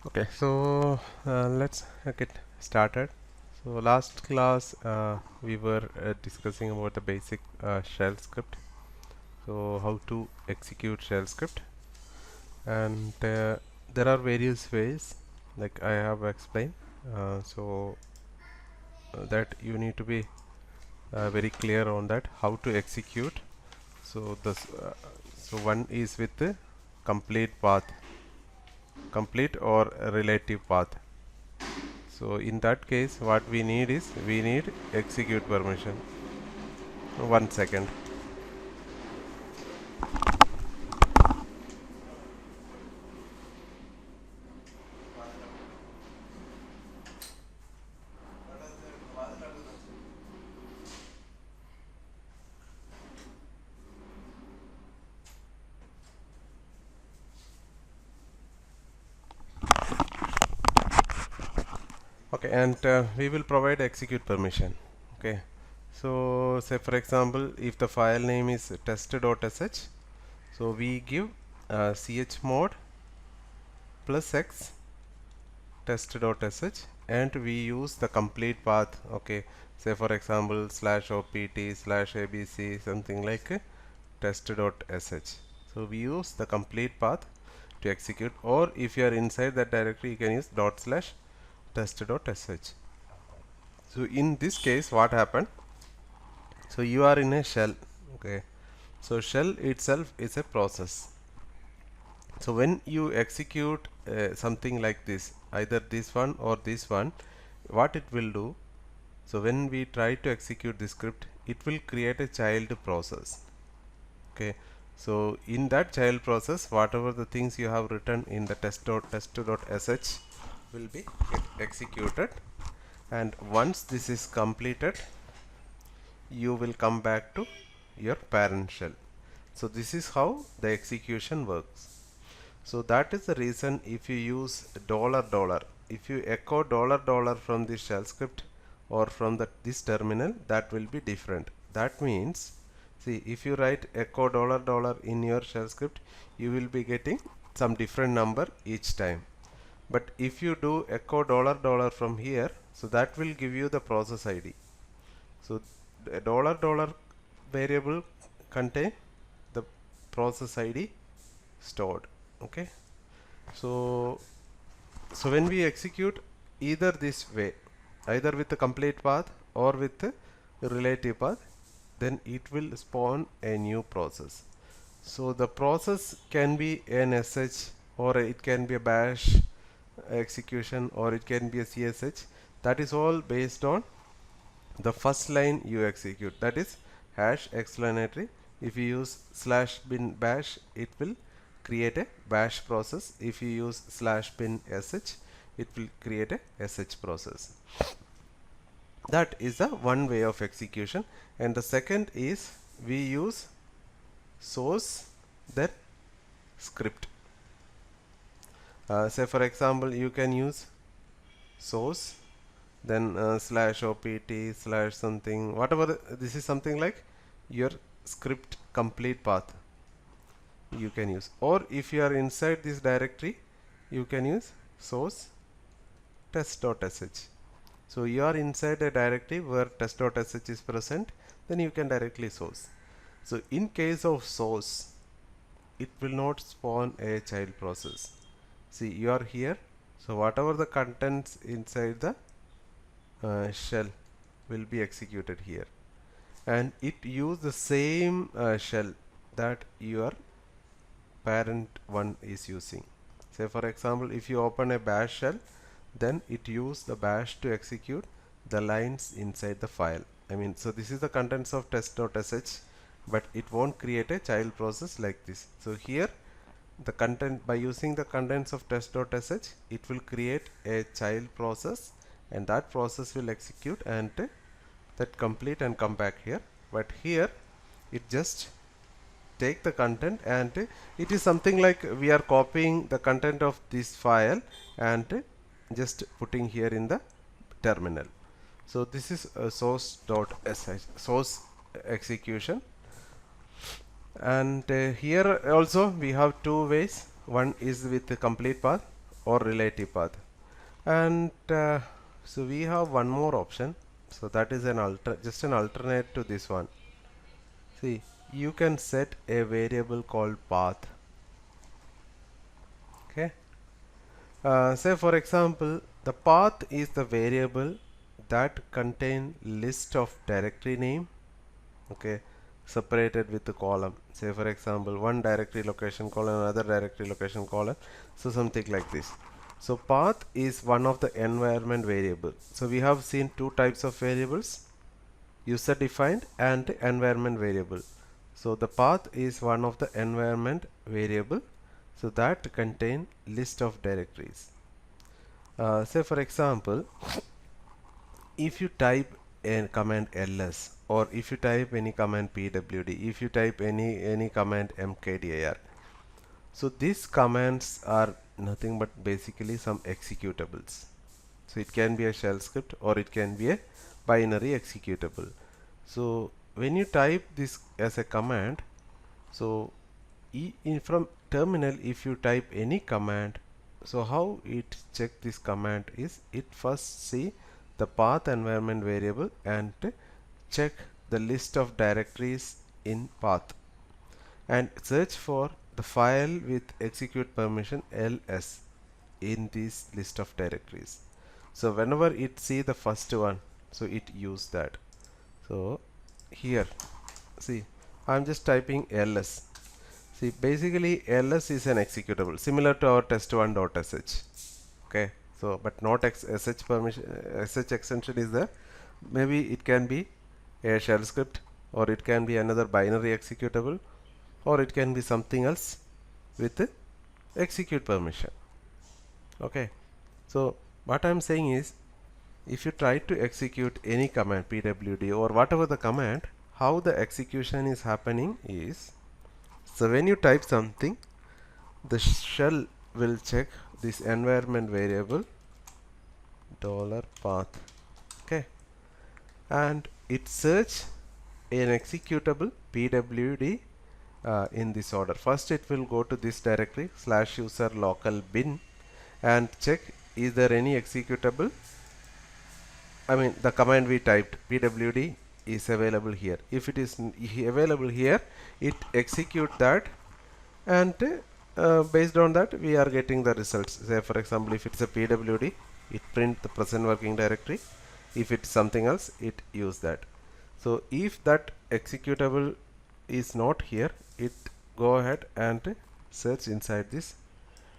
Okay, so let's get started. So last class we were discussing about the basic shell script. So how to execute shell script, and there are various ways, like I have explained. That you need to be very clear on that how to execute. So this so one is with the complete path, complete or relative path. So in that case what we need is we need execute permission. 1 second. Okay, and we will provide execute permission. Okay, so say for example if the file name is test.sh, so we give chmod plus x test.sh and we use the complete path. Okay, say for example slash opt slash abc, something like test.sh. So we use the complete path to execute, or if you are inside that directory you can use dot slash test.sh. So in this case what happened, so you are in a shell. Okay, so shell itself is a process. So when you execute something like this, either this one or this one, what it will do, so when we try to execute the script, it will create a child process. Okay, so in that child process whatever the things you have written in the test.sh will be executed, and once this is completed you will come back to your parent shell. So this is how the execution works. So that is the reason if you use $, if you echo $, from the shell script or from this terminal, that will be different. That means, see, if you write echo $, in your shell script, you will be getting some different number each time. But if you do echo $, from here, so that will give you the process ID. So the $, variable contain the process ID stored. Okay, so when we execute either this way, either with the complete path or with the relative path, then it will spawn a new process. So the process can be an sh, or it can be a bash execution, or it can be a csh. That is all based on the first line you execute, that is hash explanatory. If you use slash bin bash, it will create a bash process. If you use slash bin sh, it will create a sh process. That is the one way of execution. And the second is we use source then script. Say for example you can use source then slash opt slash something, whatever. This is something like your script complete path you can use, or if you are inside this directory you can use source test.sh. so you are inside a directory where test.sh is present, then you can directly source. So in case of source, it will not spawn a child process. See, you are here, so whatever the contents inside the shell will be executed here, and it use the same shell that your parent one is using. Say for example if you open a bash shell, then it use the bash to execute the lines inside the file. I mean, so this is the contents of test.sh, but it won't create a child process like this. So here the content, by using the contents of test.sh, it will create a child process, and that process will execute and that complete and come back here. But here it just take the content, and it is something like we are copying the content of this file and just putting here in the terminal. So this is a source.sh, source execution. And here also we have two ways. One is with the complete path, or relative path. And so we have one more option, so that is just an alternate to this one. See, you can set a variable called path. Okay, say for example, the path is the variable that contain list of directory name, okay, separated with the column. Say for example, one directory location colon, another directory location colon, so something like this. So path is one of the environment variable. So we have seen two types of variables, user defined and environment variable. So the path is one of the environment variable, so that contain list of directories. Say for example, if you type a command ls, or if you type any command pwd, if you type any command mkdir, so these commands are nothing but basically some executables. So it can be a shell script or it can be a binary executable. So when you type this as a command, so from terminal, if you type any command, so how it check this command is it first see the path environment variable and check the list of directories in path and search for the file with execute permission ls in this list of directories. So whenever it see the first one, so it use that. So here, see, I'm just typing ls. See, basically ls is an executable similar to our test1.sh. Okay, so but not sh permission, sh extension is there. Maybe it can be a shell script, or it can be another binary executable, or it can be something else with execute permission. Okay, so what I'm saying is, if you try to execute any command pwd or whatever the command, how the execution is happening is, so when you type something, the shell will check this environment variable $path, okay, and it search an executable pwd in this order. First it will go to this directory /user local bin and check is there any executable. I mean the command we typed pwd is available here. If it is available here, it execute that, and based on that we are getting the results. Say for example, if it's a pwd, it print the present working directory. If it's something else, it use that. So if that executable is not here, it go ahead and search inside this,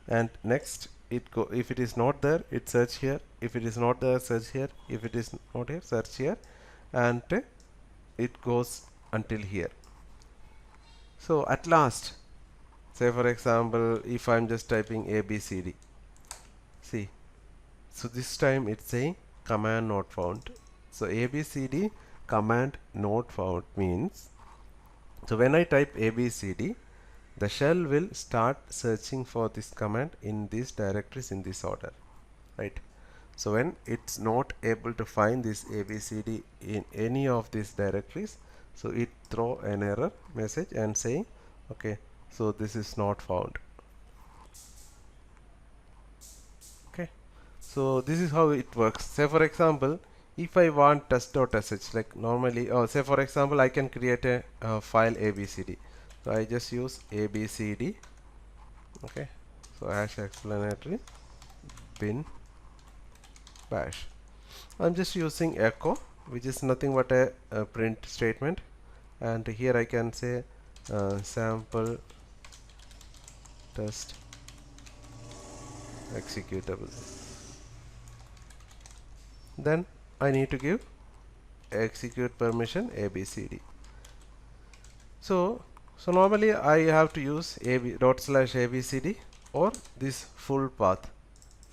and next it go, if it is not there, it search here. If it is not there, search here. If it is not here, search here, and it goes until here. So at last, say for example, if I'm just typing abcd, see, so this time it's saying command not found. So abcd command not found means, so when I type abcd, the shell will start searching for this command in these directories in this order, right? So when it's not able to find this abcd in any of these directories, so it throw an error message and saying, okay, so this is not found. Okay, so this is how it works. Say for example, if I want test.sh, like normally, say for example, I can create a file abcd. So I just use abcd, okay, so hash explanatory bin bash. I'm just using echo, which is nothing but a print statement, and here I can say sample test executable. Then I need to give execute permission abcd. So normally I have to use ab./abcd or this full path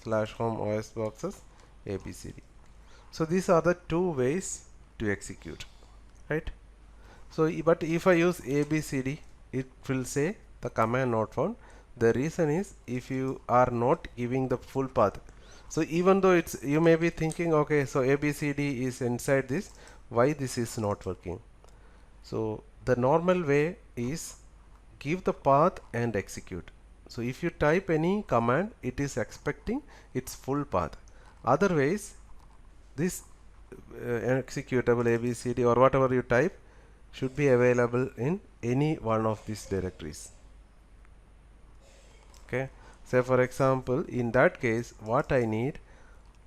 /home os boxes abcd. So these are the two ways to execute, right? So but if I use abcd, it will say the command not found. The reason is, if you are not giving the full path, so even though it's, you may be thinking, okay, so abcd is inside this, why this is not working? So the normal way is give the path and execute. So if you type any command, it is expecting its full path. Otherwise, this executable ABCD or whatever you type should be available in any one of these directories. Okay, say for example, in that case, what I need,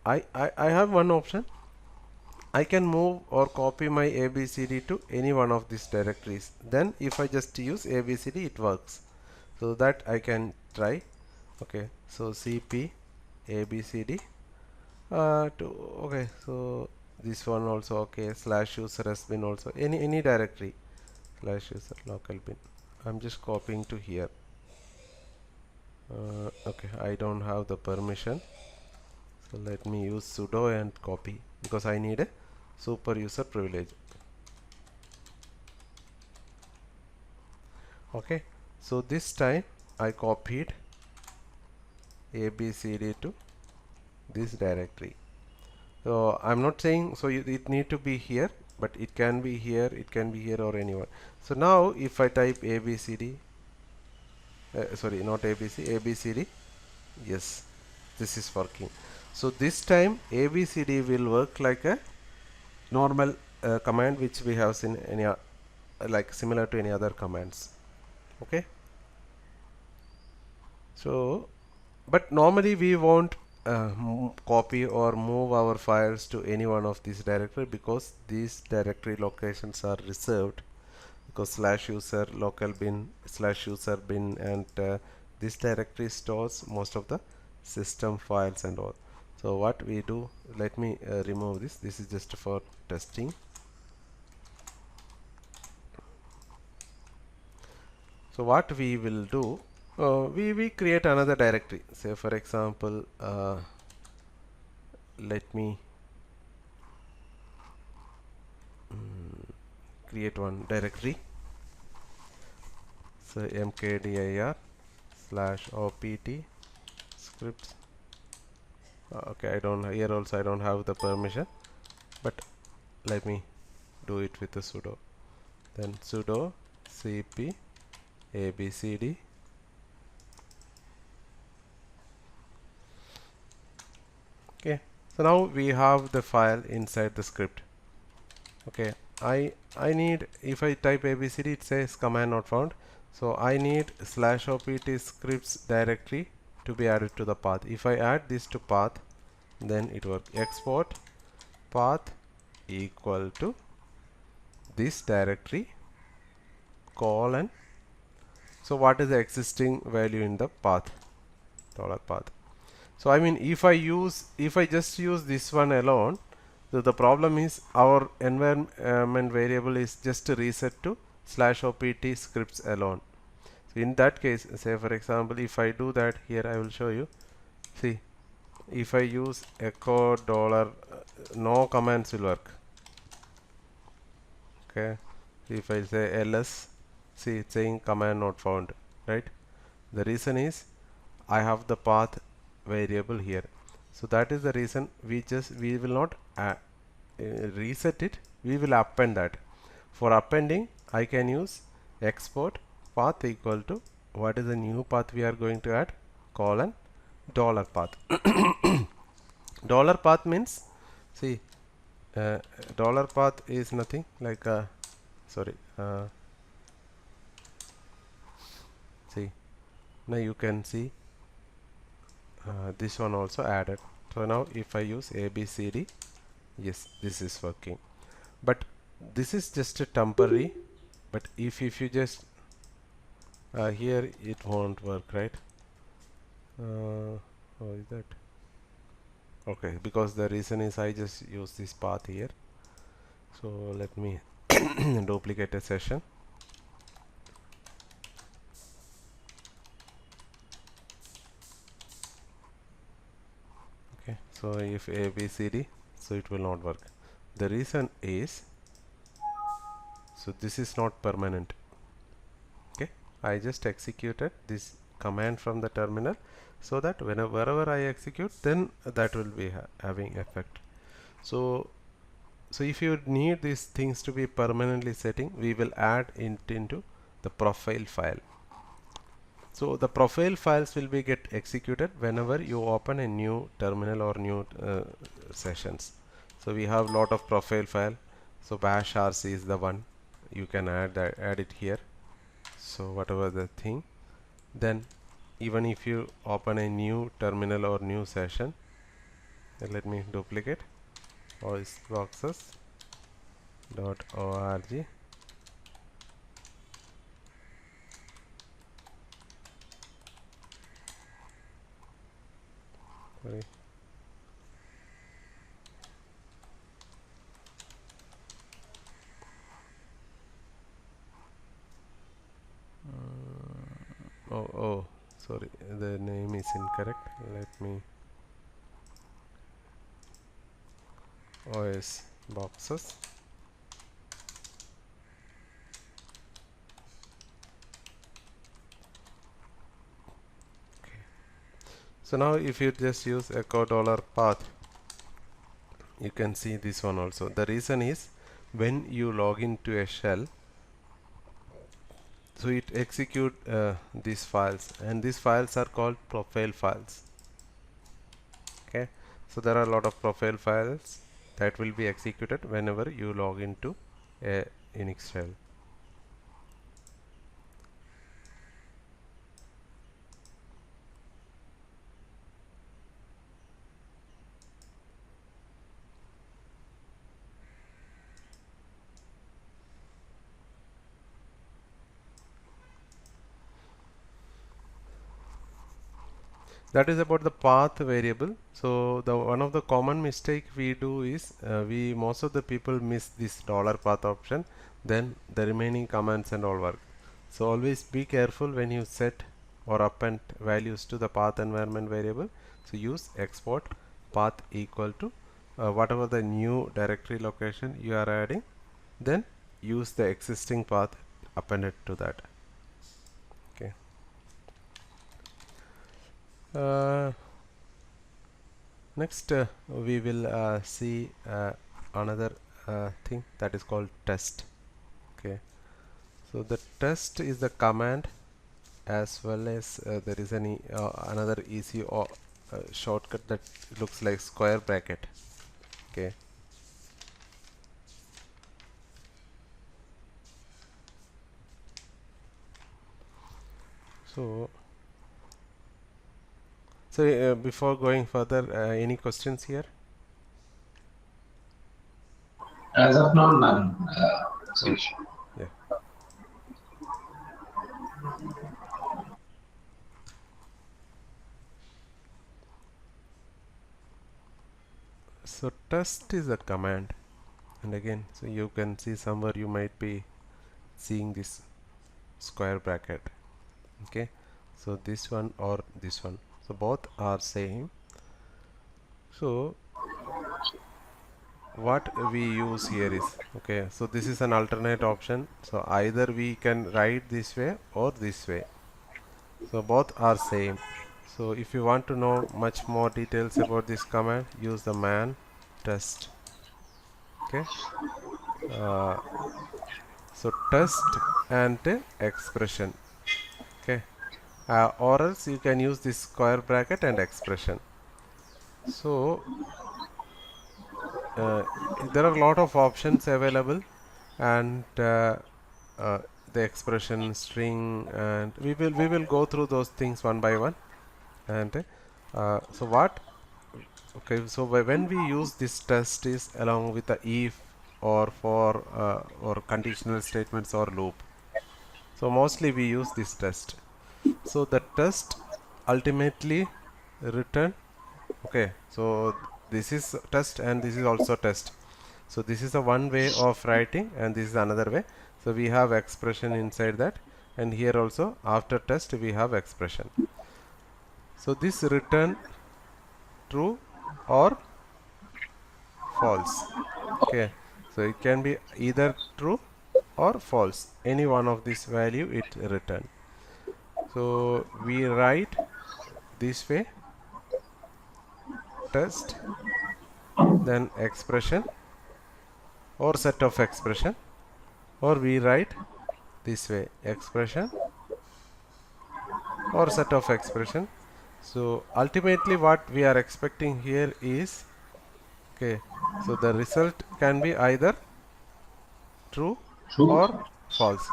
I have one option. I can move or copy my ABCD to any one of these directories. Then if I just use ABCD, it works. So that I can try. Okay, so cp ABCD to, okay, so this one also, okay, slash user has been also any directory, slash user local bin. I'm just copying to here. Okay, I don't have the permission, so let me use sudo and copy because I need a super user privilege. Okay, so this time I copied ABCD to this directory. So I'm not saying so it need to be here, but it can be here, it can be here or anywhere. So now if I type ABCD, sorry, not ABC, ABCD, yes, this is working. So this time ABCD will work like a normal command which we have seen any like similar to any other commands. Okay, so but normally we won't copy or move our files to any one of these directory because these directory locations are reserved, because slash user local bin slash user bin and this directory stores most of the system files and all. So what we do, let me remove this. This is just for testing. So what we will do, we create another directory. Say for example, let me create one directory. So mkdir slash opt scripts. Okay, I don't, here also I don't have the permission, but let me do it with the sudo. Then sudo cp abcd. Okay, so now we have the file inside the script. Okay, I need, if I type abcd, it says command not found, so I need slash opt scripts directory to be added to the path. If I add this to path, then it works. Export path equal to this directory colon. So what is the existing value in the path? $path. So I mean, if I just use this one alone, so the problem is our environment variable is just reset to slash opt scripts alone. So in that case, say for example, if I do that here, I will show you. See, if I use echo dollar, no commands will work. Okay, if I say ls, see it's saying command not found, right? The reason is I have the path variable here, so that is the reason we will not reset it, we will append that. For appending, I can use export path equal to, what is the new path we are going to add, colon dollar path. Dollar path means, see, dollar path is nothing like sorry, see, now you can see this one also added. So now if I use abcd, yes, this is working, but this is just a temporary. But if you just here, it won't work, right? How is that? Okay, because the reason is I just use this path here. So let me duplicate a session. Okay, so if abcd, so it will not work. The reason is, so this is not permanent. Okay, I just executed this command from the terminal, so that wherever I execute, then that will be having effect. So if you need these things to be permanently setting, we will add it into the profile file. So the profile files will be get executed whenever you open a new terminal or new sessions. So we have lot of profile file. So bash rc is the one. You can add it here. So whatever the thing, then even if you open a new terminal or new session, let me duplicate voiceboxes.org. Sorry. Oh, sorry, the name is incorrect. Let me OS boxes. So now if you just use echo $path, you can see this one also. The reason is when you log into a shell, so it execute these files, and these files are called profile files. Okay, so there are a lot of profile files that will be executed whenever you log into a Unix shell. That is about the path variable. So the one of the common mistake we do is we most of the people miss this $path option, then the remaining commands and all work. So always be careful when you set or append values to the path environment variable. So use export path equal to whatever the new directory location you are adding, then use the existing path appended to that. Okay. Next we will see another thing that is called test. Okay, so the test is the command, as well as there is any another easy shortcut that looks like square bracket. Okay, so before going further, any questions here? As of now, none. Yeah. So test is a command, and again, so you can see somewhere you might be seeing this square bracket. Okay, so this one or this one, so both are same. So what we use here is, okay, so this is an alternate option, so either we can write this way or this way, so both are same. So if you want to know much more details about this command, use the man test. Okay, so test and expression. Okay, or else you can use this square bracket and expression. So there are a lot of options available, and the expression string, and we will go through those things one by one. And so what, okay, so when we use this test is along with the if or for or conditional statements or loop. So mostly we use this test. So the test ultimately return, okay, so this is test and this is also test. So this is a one way of writing, and this is another way. So we have expression inside that, and here also after test we have expression. So this return true or false. Okay, so it can be either true or false, any one of this value it return. So we write this way, test, then expression or set of expression, or we write this way, expression or set of expression. So ultimately what we are expecting here is, okay, so the result can be either true True. or false.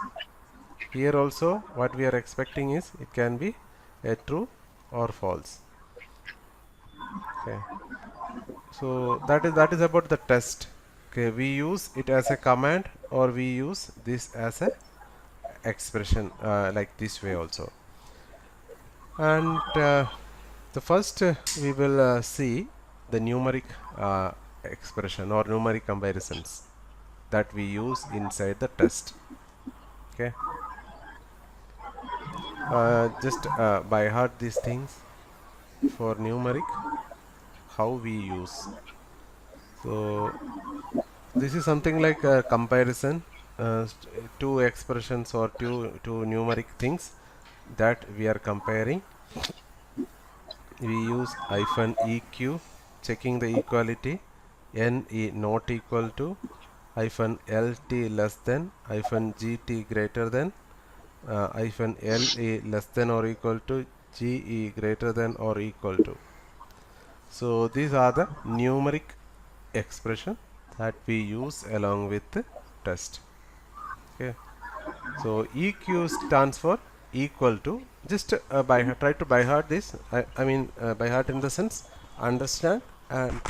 Here also what we are expecting is it can be a true or false. Okay, so that is about the test. Okay, we use it as a command or we use this as a expression like this way also. And the first we will see the numeric expression or numeric comparisons that we use inside the test. Okay, just by heart these things for numeric how we use. So this is something like a comparison, two expressions or two numeric things that we are comparing. We use hyphen eq checking the equality, ne not equal to, hyphen lt less than, hyphen gt greater than, hyphen le less than or equal to, ge greater than or equal to. So these are the numeric expression that we use along with the test. Okay, so eq stands for equal to, just try to by heart this, I mean by heart in the sense understand and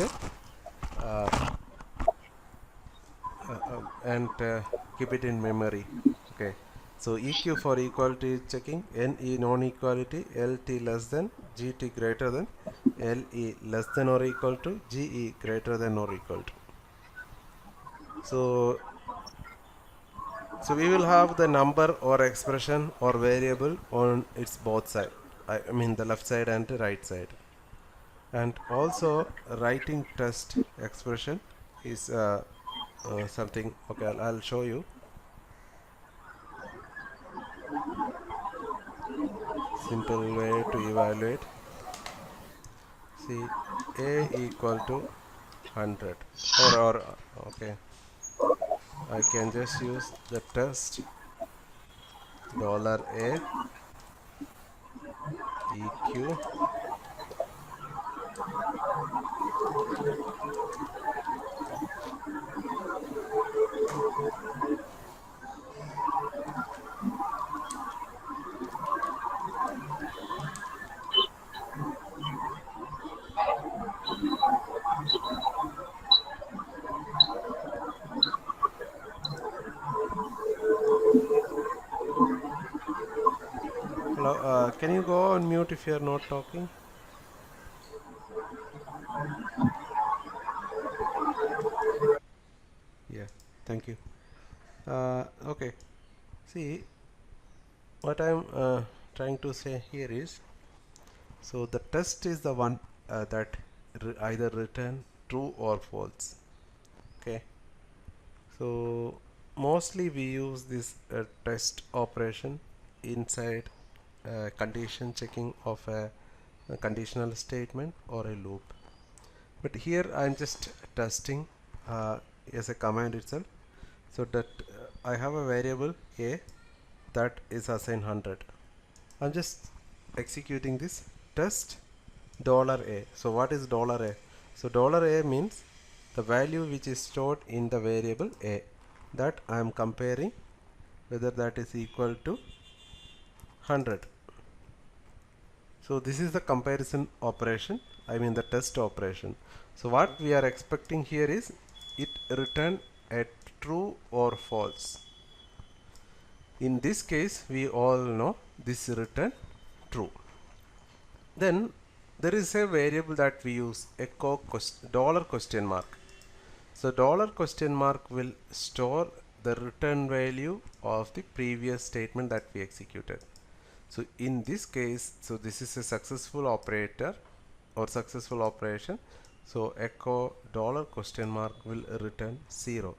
uh, keep it in memory. Okay, so eq for equality is checking, ne non equality, lt less than, gt greater than, le less than or equal to, ge greater than or equal to. So we will have the number or expression or variable on its both side, I mean the left side and the right side. And also writing test expression is something, okay, I'll show you. Simple way to evaluate. See, a equal to 100 or okay, I can just use the test $a eq hello, can you go on mute if you are not talking? Yeah, thank you. Okay, see what I'm trying to say here is, so the test is the one that either return true or false. Okay, so mostly we use this test operation inside condition checking of a conditional statement or a loop. But here I'm just testing as a command itself, so that I have a variable a that is assigned 100. I'm just executing this test $a. So what is $a? So $a means the value which is stored in the variable a, that I am comparing whether that is equal to 100. So this is the comparison operation, I mean the test operation. So what we are expecting here is it return a true or false. In this case we all know this return true. Then there is a variable that we use, echo $question mark. So $question mark will store the return value of the previous statement that we executed. So in this case, so this is a successful operator or successful operation. So echo $question mark will return 0.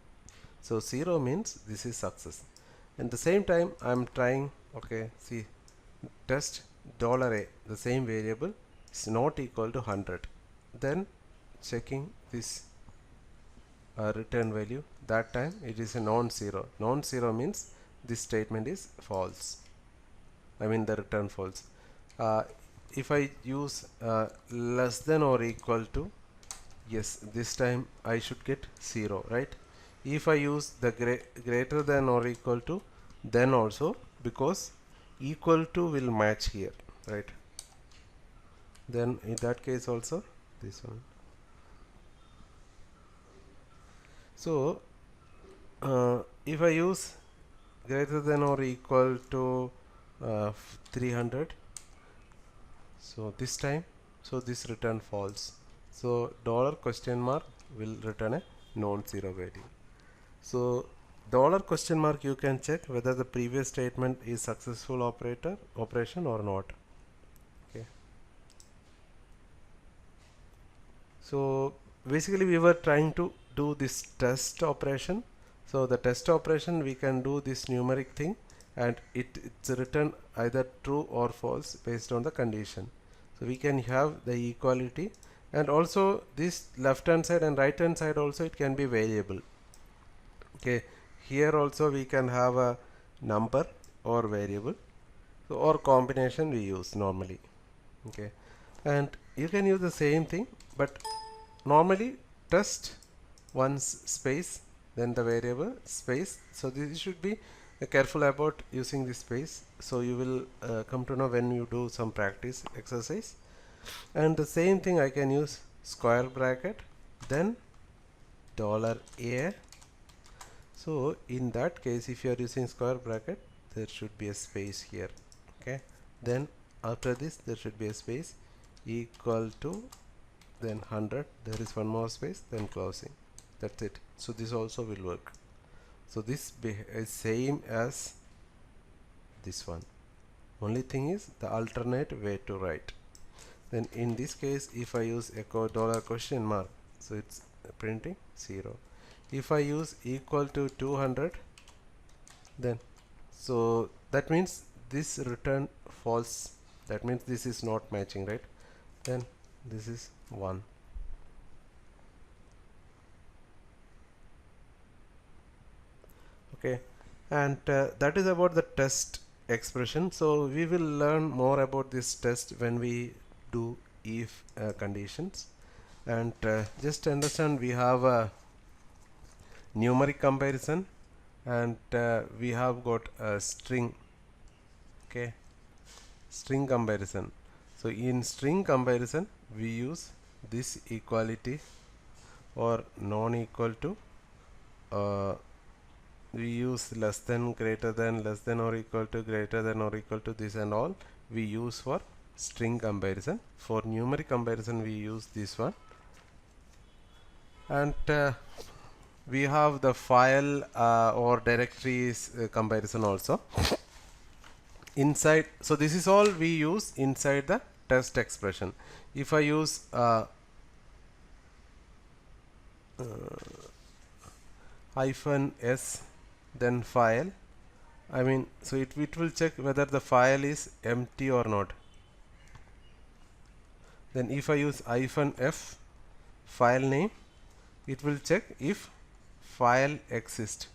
So 0 means this is success. At the same time I'm trying, okay, see, test $a, the same variable, is not equal to 100. Then checking this return value, that time it is a non-zero. Non-zero means this statement is false, I mean the return false. uh, if I use less than or equal to, yes, this time I should get 0, right? If I use the greater than or equal to, then also, because equal to will match here, right? Then in that case also this one. So if I use greater than or equal to 300, so this time, so this return false. So dollar question mark will return a non-zero value. So dollar question mark, you can check whether the previous statement is successful operation or not. Okay. So basically we were trying to do this test operation. So the test operation, we can do this numeric thing, and it's return either true or false based on the condition. So we can have the equality, and also this left hand side and right hand side also it can be variable. Okay, here also we can have a number or variable, so, or combination we use normally. Okay, and you can use the same thing, but normally test once space, then the variable space. So this should be careful about using this space, so you will come to know when you do some practice exercise. And the same thing I can use square bracket, then $a. So in that case, if you are using square bracket, there should be a space here. Okay, then after this there should be a space equal to, then 100, there is one more space, then closing. That's it. So this also will work. So this is same as this one. Only thing is the alternate way to write. Then in this case, if I use echo dollar question mark, so it's printing 0. If I use equal to 200, then so that means this return false. That means this is not matching, right? Then this is 1. Okay, and that is about the test expression. So we will learn more about this test when we do if conditions. And just understand, we have a numeric comparison, and we have got a string. Okay, string comparison. So in string comparison, we use this equality or non-equal to, we use less than, greater than, less than or equal to, greater than or equal to, this and all we use for string comparison. For numeric comparison, we use this one. And we have the file or directories comparison also inside. So this is all we use inside the test expression. If I use -s, then file, I mean, so it will check whether the file is empty or not. Then if I use -f, file name, it will check if file exists.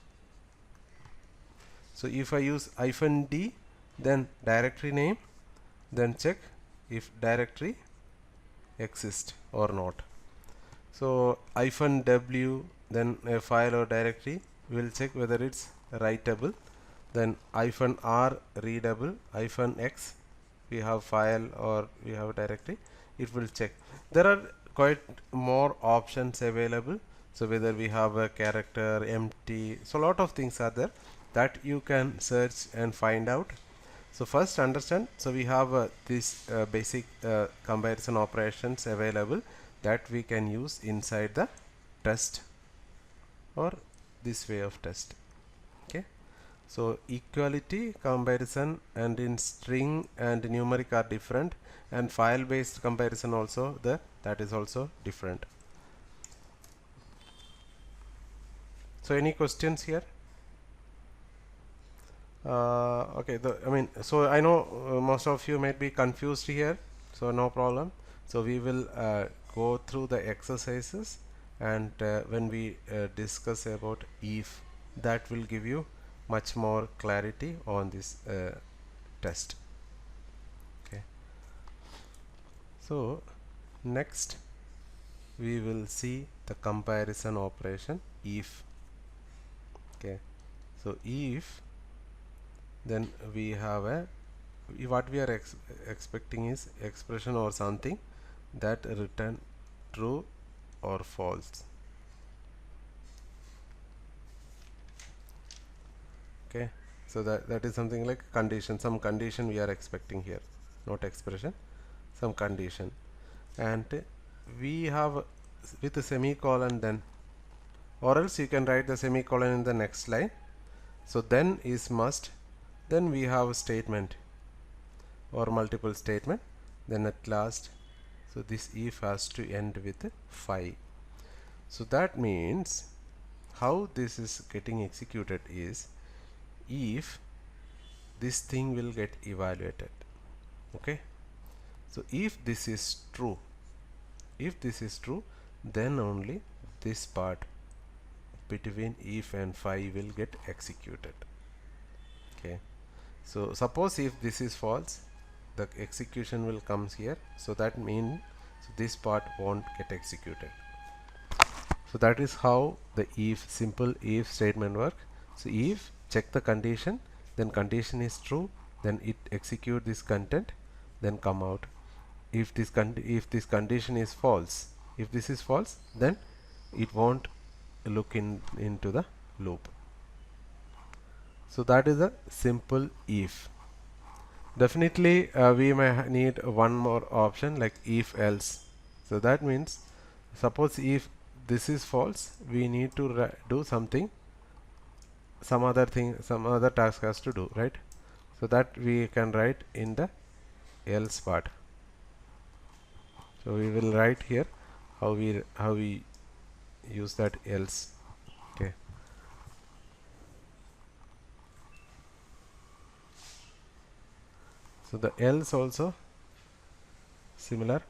So if I use -d, then directory name, then check if directory exists or not. So -w, then a file or directory will check whether it's writable. Then -r, readable. -x, we have file or we have directory, it will check. There are quite more options available. So whether we have a character, empty, so a lot of things are there that you can search and find out. So first understand, so we have this basic comparison operations available that we can use inside the test or this way of test. Okay, so equality comparison and in string and numeric are different, and file based comparison also, that is also different. So any questions here? Okay, I mean, so I know most of you might be confused here, so no problem. So we will go through the exercises, and when we discuss about if, that will give you much more clarity on this test. Okay, So next we will see the comparison operation if. Okay, so if, then we have a, what we are expecting is expression or something that return true or false. Okay, so that is something like condition, some condition we are expecting here, not expression, some condition. And we have with a semicolon then, or else you can write the semicolon in the next line. So then is must, then we have a statement or multiple statement, then at last, so this if has to end with 5. So that means how this is getting executed is if this thing will get evaluated. Okay, so if this is true, then only this part between if and 5 will get executed. Okay, so suppose if this is false, the execution will comes here, so that means so this part won't get executed. So that is how the if, simple if statement work. So if check the condition, then condition is true, then it execute this content, then come out. If this condition is false, if this is false, then it won't look into the loop. So that is a simple if. Definitely we may need one more option like if else. So that means suppose if this is false, we need to do something, some other thing, some other task has to do, right? So that we can write in the else part. So we will write here how we use that else. Okay, so the else also similar.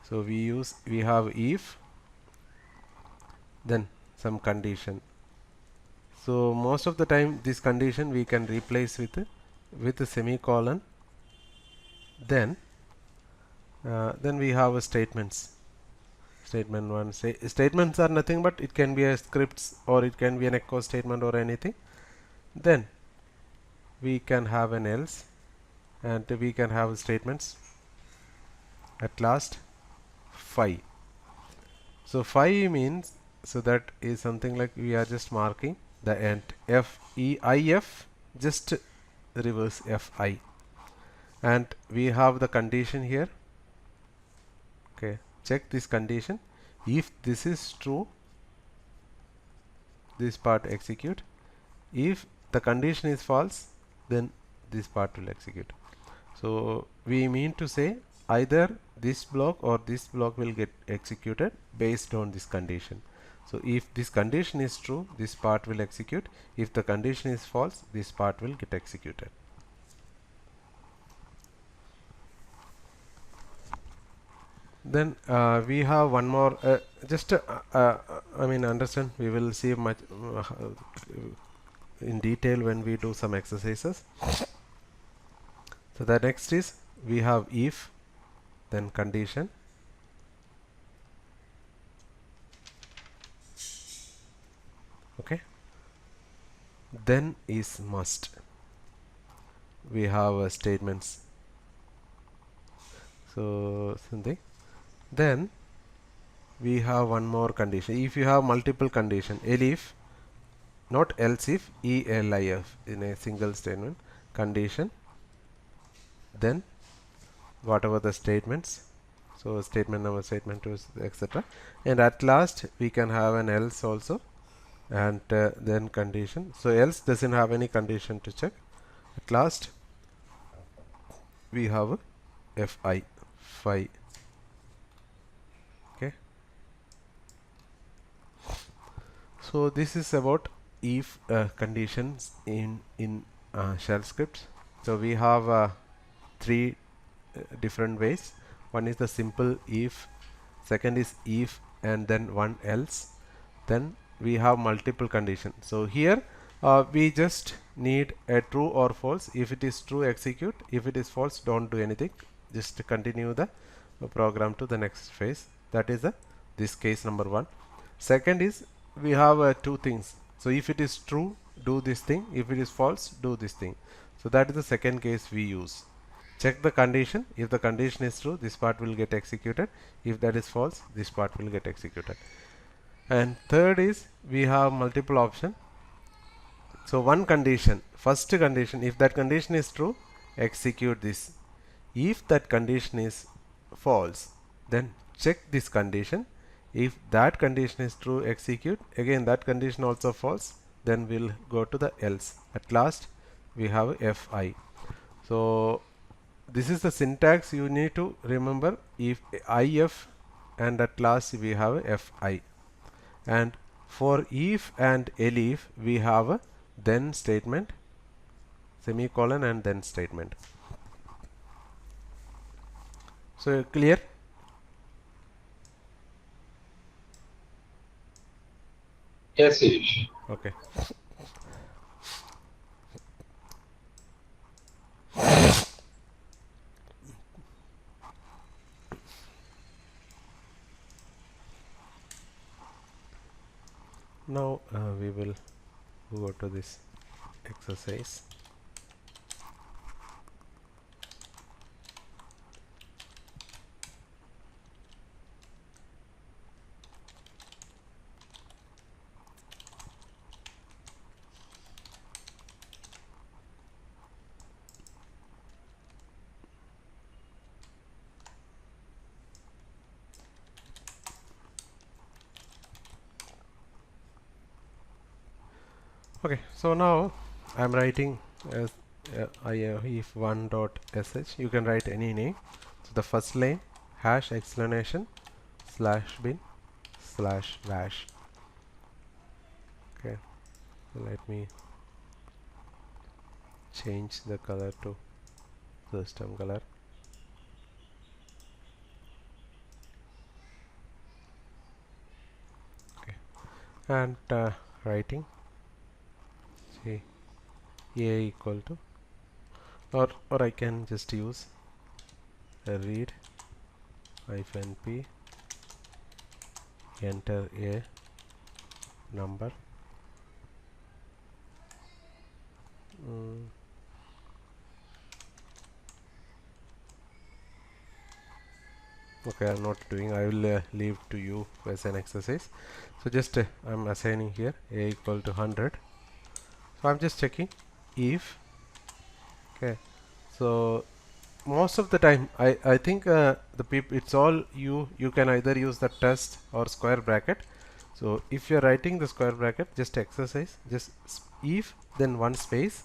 So we have if, then some condition. So most of the time this condition we can replace with a semicolon. Then we have a statements. Statement 1. Statements are nothing but it can be a scripts or it can be an echo statement or anything. Then we can have an else and we can have statements. At last 5. So 5 means, so that is something like we are just marking the end. if just reverse fi, and we have the condition here. Okay, check this condition. If this is true, this part execute. If the condition is false, then this part will execute. So we mean to say either this block or this block will get executed based on this condition. So if this condition is true, this part will execute. If the condition is false, this part will get executed. Then we have one more, I mean understand, we will see much in detail when we do some exercises. So the next is we have if, then condition, okay, then is must. We have statements. So something. Then we have one more condition. If you have multiple condition, elif, not else if, elif in a single statement, condition, then whatever the statements, so statement number, statement 2, etc. And at last we can have an else also, and then condition. So else doesn't have any condition to check. At last we have fi. Okay, so this is about if conditions in shell scripts. So we have 3 different ways. One is the simple if, second is if and then one else, then we have multiple conditions. So here we just need a true or false. If it is true, execute. If it is false, don't do anything, just continue the program to the next phase. That is this case number 1. Second is we have two things. So if it is true, do this thing. If it is false, do this thing. So that is the second case we use. Check the condition. If the condition is true, this part will get executed. If that is false, this part will get executed. And third is we have multiple option. So one condition, first condition, if that condition is true, execute this. If that condition is false, then check this condition. If that condition is true, execute. Again, that condition also false, then we'll go to the else. At last, we have fi. So this is the syntax you need to remember. If if and at last we have fi. And for if and elif, we have a then statement, semicolon and then statement. So clear? Yes, Ish. Okay. Now we will go to this exercise. Okay, so now I'm writing as if one dot sh. You can write any name. So the first line hash explanation slash bin slash bash. Okay, so let me change the color to system color. Okay, and writing say a equal to, or I can just use a read hyphen p, enter a number. Okay, I'm not doing. I will leave to you as an exercise. So just I'm assigning here a equal to 100. So I'm just checking if. Okay, so most of the time I think the people, it's all you can either use the test or square bracket. So if you're writing the square bracket, just exercise, just if, then one space,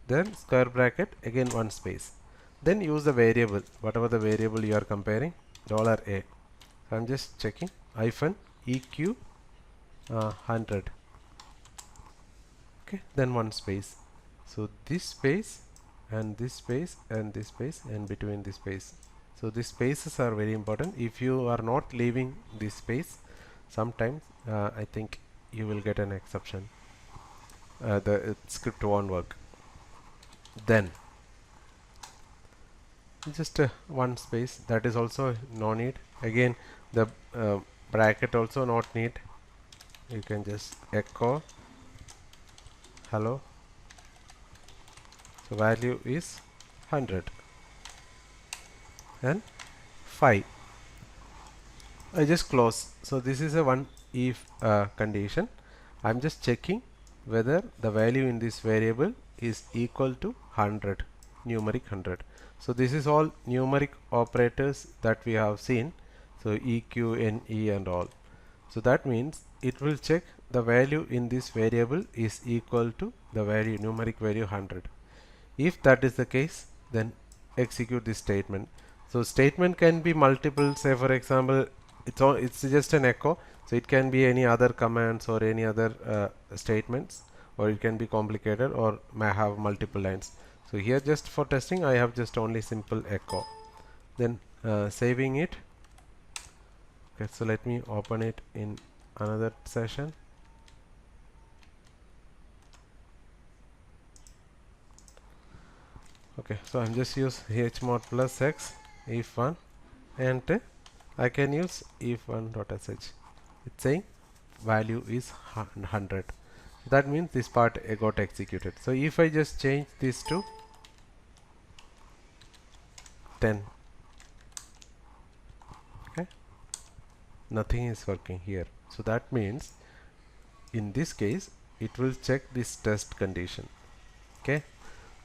then square bracket, again one space, then use the variable, whatever the variable you are comparing, $a. So I'm just checking hyphen eq 100. Okay, then one space. So this space and this space and this space and between this space. So these spaces are very important. If you are not leaving this space, sometimes I think you will get an exception. The script won't work. Then just one space, that is also no need. Again, the bracket also not need. You can just echo hello. So value is 100 and 5. I just close. So this is a one if condition. I'm just checking whether the value in this variable is equal to 100, numeric 100. So this is all numeric operators that we have seen. So EQ, NE and all. So that means it will check the value in this variable is equal to the value, numeric value 100. If that is the case, then execute this statement. So statement can be multiple. Say for example, it's just an echo, so it can be any other commands or any other statements, or it can be complicated or may have multiple lines. So here just for testing, I have just only simple echo. Then saving it. Okay, so let me open it in another session. Okay, so I'm just use chmod plus x if one and I can use if1.sh. It's saying value is 100. That means this part got executed. So if I just change this to 10, okay, nothing is working here. So that means in this case it will check this test condition. Okay,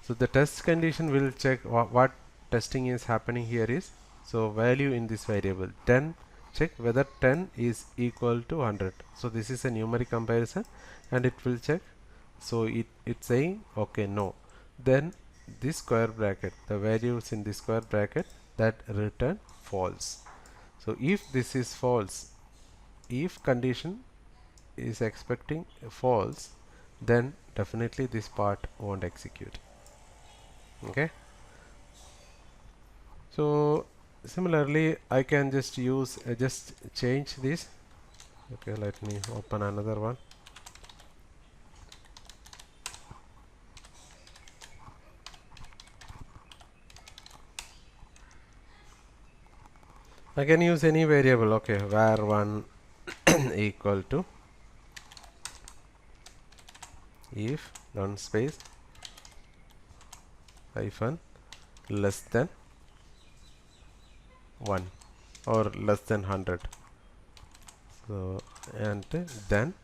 so the test condition will check what testing is happening here is, so value in this variable 10, check whether 10 is equal to 100. So this is a numeric comparison and it will check. So it's saying okay, no, then this square bracket, the values in this square bracket, that return false. So if this is false, if condition is expecting false, then definitely this part won't execute. Okay, so similarly I can just use just change this. Okay, let me open another one. I can use any variable. Okay, var1 equal to if non space hyphen less than 1 or less than 100. So and then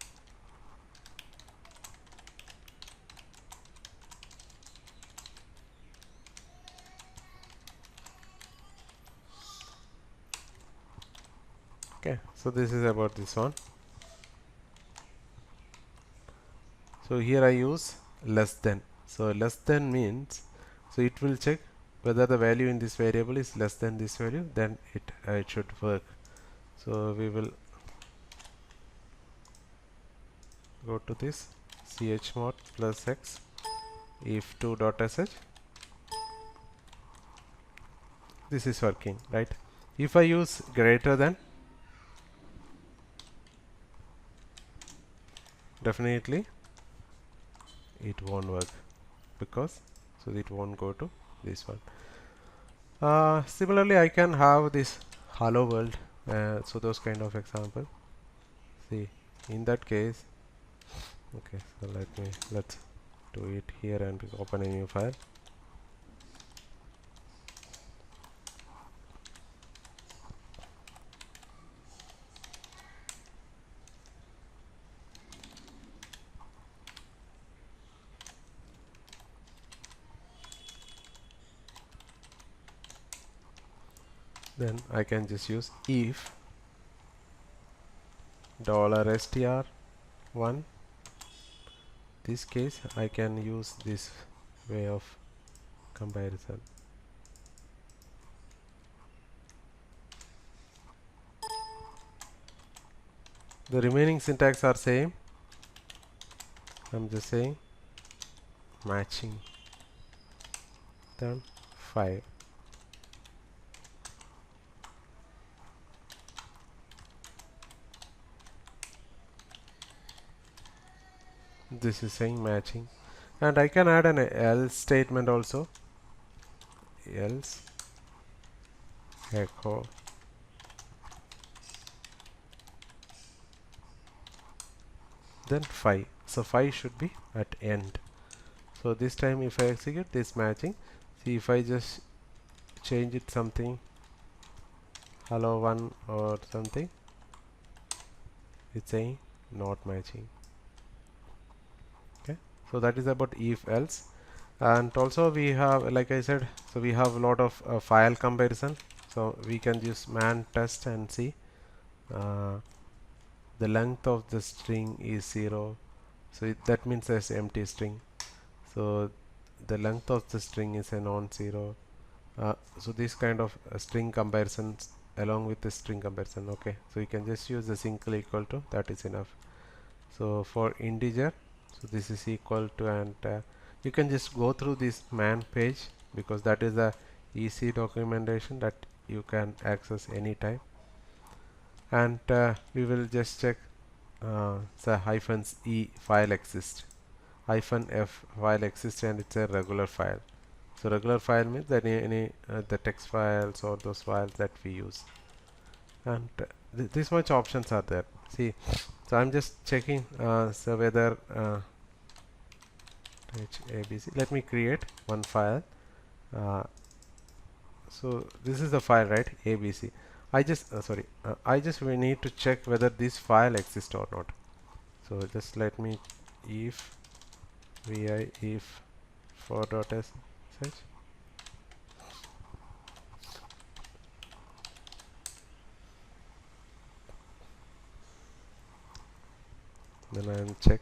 okay, so this is about this one. So here I use less than. So less than means, so it will check whether the value in this variable is less than this value, then it should work. So we will go to this chmod plus x if2.sh. This is working, right? If I use greater than, definitely it won't work, because so it won't go to this one. Similarly I can have this hello world, so those kind of example. See, in that case, okay, so let's do it here and open a new file. Then I can just use if $str1. This case I can use this way of comparison. The remaining syntax are same. I'm just saying matching them 5. This is saying matching, and I can add an else statement also. Else echo then 5. So 5 should be at end. So this time if I execute this matching, see if I just change it something hello 1 or something, it's saying not matching. Okay, so that is about if else. And also we have, like I said, so we have a lot of file comparison. So we can use man test and see the length of the string is 0, so that means there's empty string. So the length of the string is a non-zero. So this kind of string comparisons along with the string comparison. Okay, so you can just use the single equal to, that is enough. So for integer, so this is equal to, and you can just go through this man page, because that is a easy documentation that you can access anytime. And we will just check the -e file exists, -f file exists, and it's a regular file. So regular file means that any the text files or those files that we use, and this much options are there. See, so I'm just checking so whether abc. Let me create one file. uh, so this is the file, right? abc. I just I just we need to check whether this file exists or not. So just let me if vi if for.sh, then I'll check.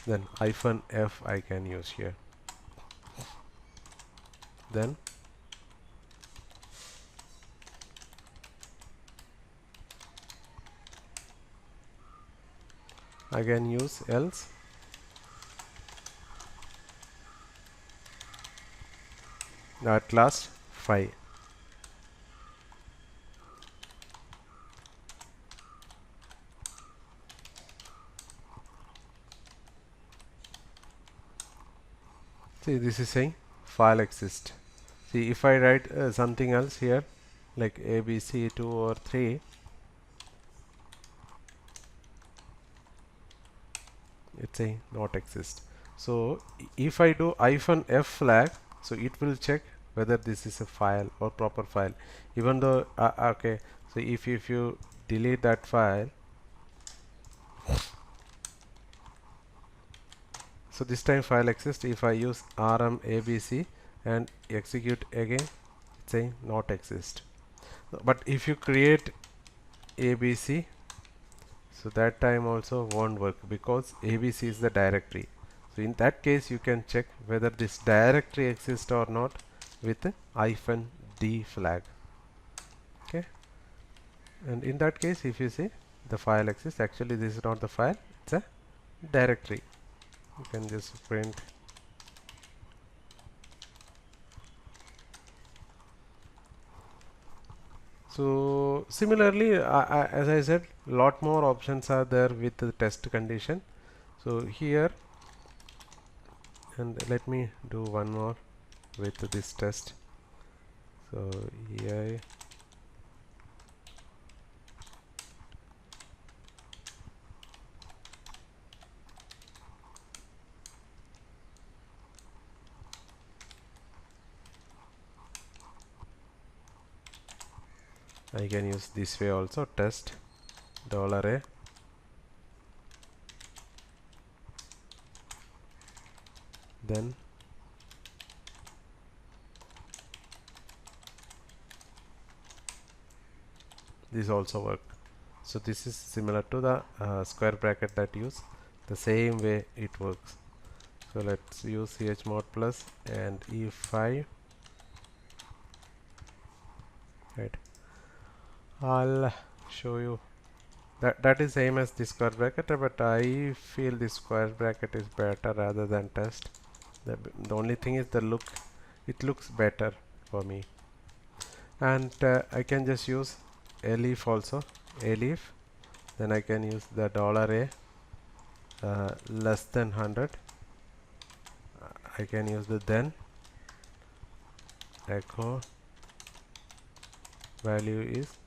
Then -f I can use here. Then I can use else. At last 5. See, this is saying file exists. See, if I write something else here like abc2 or 3, it's saying not exist. So if I do -f flag, so it will check whether this is a file or proper file, even though okay. So if you delete that file, so this time file exists. If I use rm abc and execute again, it's saying not exist. But if you create abc, so that time also won't work because abc is the directory. So in that case you can check whether this directory exists or not with -d flag. Okay, and in that case if you see the file exists, actually this is not the file, it's a directory. You can just print. So similarly, as I said, lot more options are there with the test condition. So here, and let me do one more with this test. So ei I can use this way also, test $a, then this also work. So this is similar to the square bracket that use the same way it works. So let's use chmod plus and e5, right? I'll show you that is same as the square bracket, but I feel the square bracket is better rather than test. The only thing is the look, it looks better for me. And I can just use elif also, elif. Then I can use the $a less than 100. I can use the then echo value is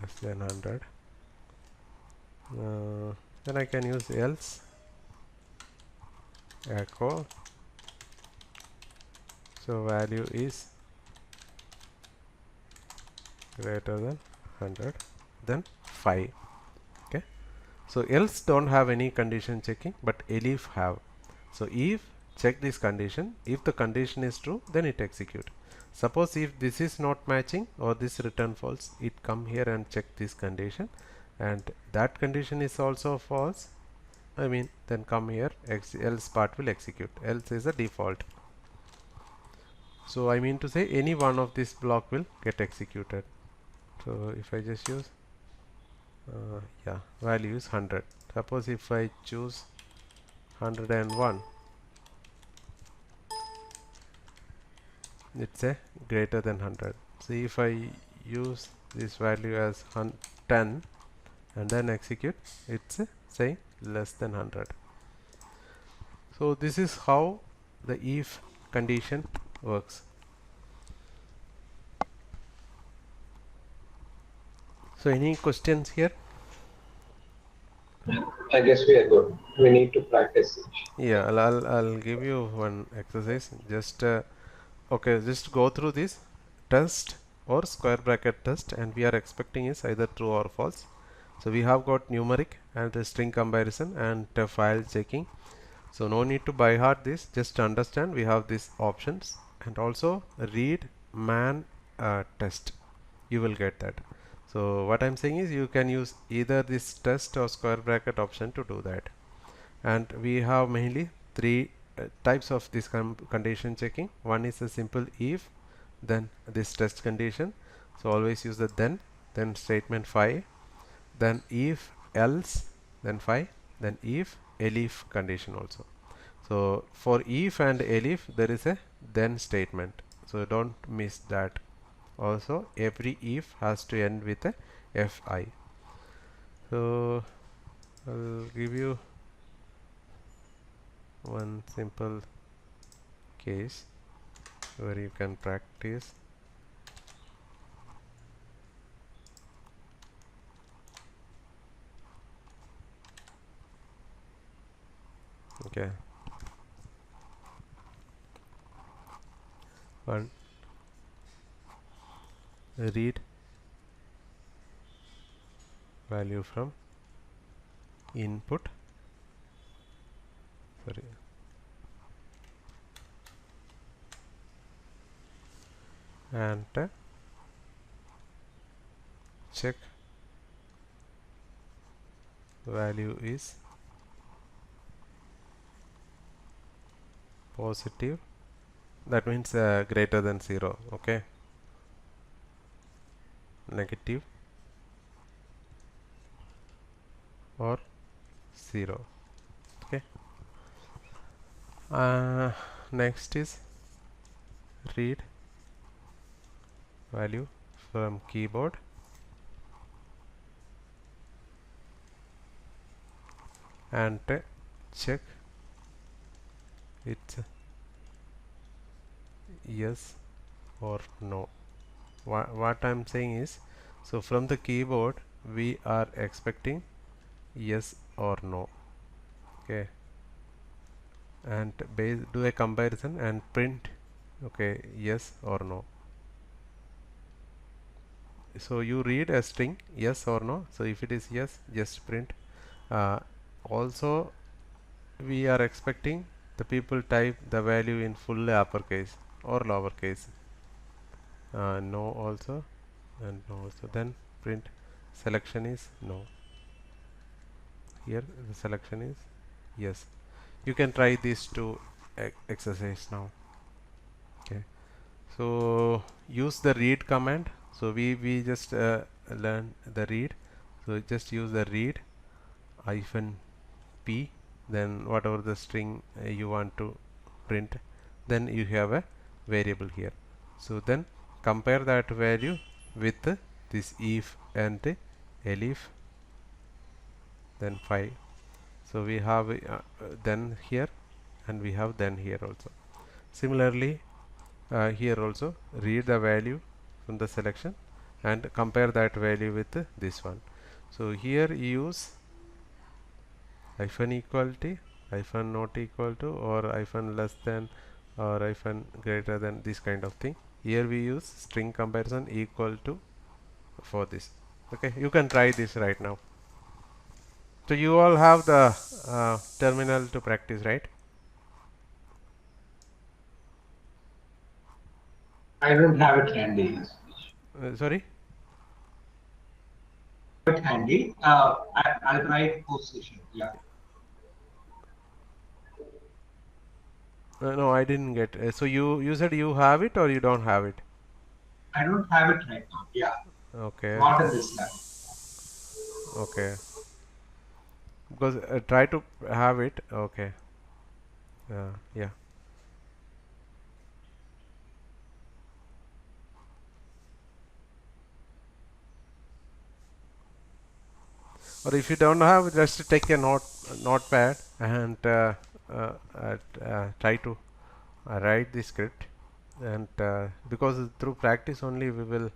less than 100. Then I can use else echo, so value is greater than 100, then 5. Okay, so else don't have any condition checking, but elif have. So if check this condition, if the condition is true, then it execute. Suppose if this is not matching or this return false, it come here and check this condition, and that condition is also false, I mean, then come here, else part will execute. Else is the default. So I mean to say any one of this block will get executed. So if I just use yeah, value is 100. Suppose if I choose 101, it's a greater than 100. So if I use this value as 10 and then execute, it's say less than 100. So this is how the if condition works. So any questions here? I guess we are good. We need to practice it. Yeah, I'll give you one exercise. Just okay, just go through this test or square bracket test, and we are expecting is either true or false. So we have got numeric and the string comparison and file checking. So no need to by heart this, just understand we have these options, and also read man test. You will get that. So what I'm saying is you can use either this test or square bracket option to do that. And we have mainly three types of this condition checking. One is a simple if, then this test condition. So always use the then statement 5, then if else, then 5, then if elif condition also. So for if and elif there is a then statement, so don't miss that. Also every if has to end with a fi. So I'll give you one simple case where you can practice. Okay, one, read value from input, sorry, and check value is positive, that means greater than 0. Okay, negative or 0. Okay, next is read value from keyboard and check it's yes or no. What I'm saying is, so from the keyboard we are expecting yes or no. Okay, and do a comparison and print, okay, yes or no. So you read a string yes or no, so if it is yes, just print. Also we are expecting the people type the value in full uppercase or lowercase. No also, and no also, then print selection is no. Here the selection is yes. You can try these two exercise now. Okay, so use the read command. So we just learn the read, so just use the read hyphen p, then whatever the string you want to print, then you have a variable here. So then compare that value with this if and elif, then 5. So we have then here, and we have then here also. Similarly here also read the value from the selection and compare that value with this one. So here use hyphen equality, hyphen not equal to, or hyphen less than, or hyphen greater than, this kind of thing. Here we use string comparison equal to for this. Okay, you can try this right now. So you all have the terminal to practice, right? I don't have it handy. Sorry? It handy. I'll write position. Yeah. No, I didn't get. So you said you have it or you don't have it? I don't have it right now. Yeah. Okay, Not in this lab. okay. Because try to have it. Okay. Yeah. or if you don't have, just take a notepad and try to write the script, and because through practice only we will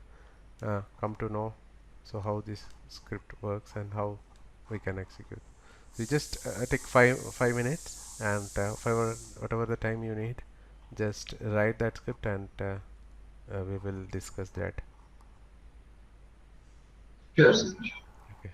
come to know so how this script works and how we can execute. So you just take 5 minutes and whatever the time you need, just write that script, and we will discuss that. Sure, sir. Okay.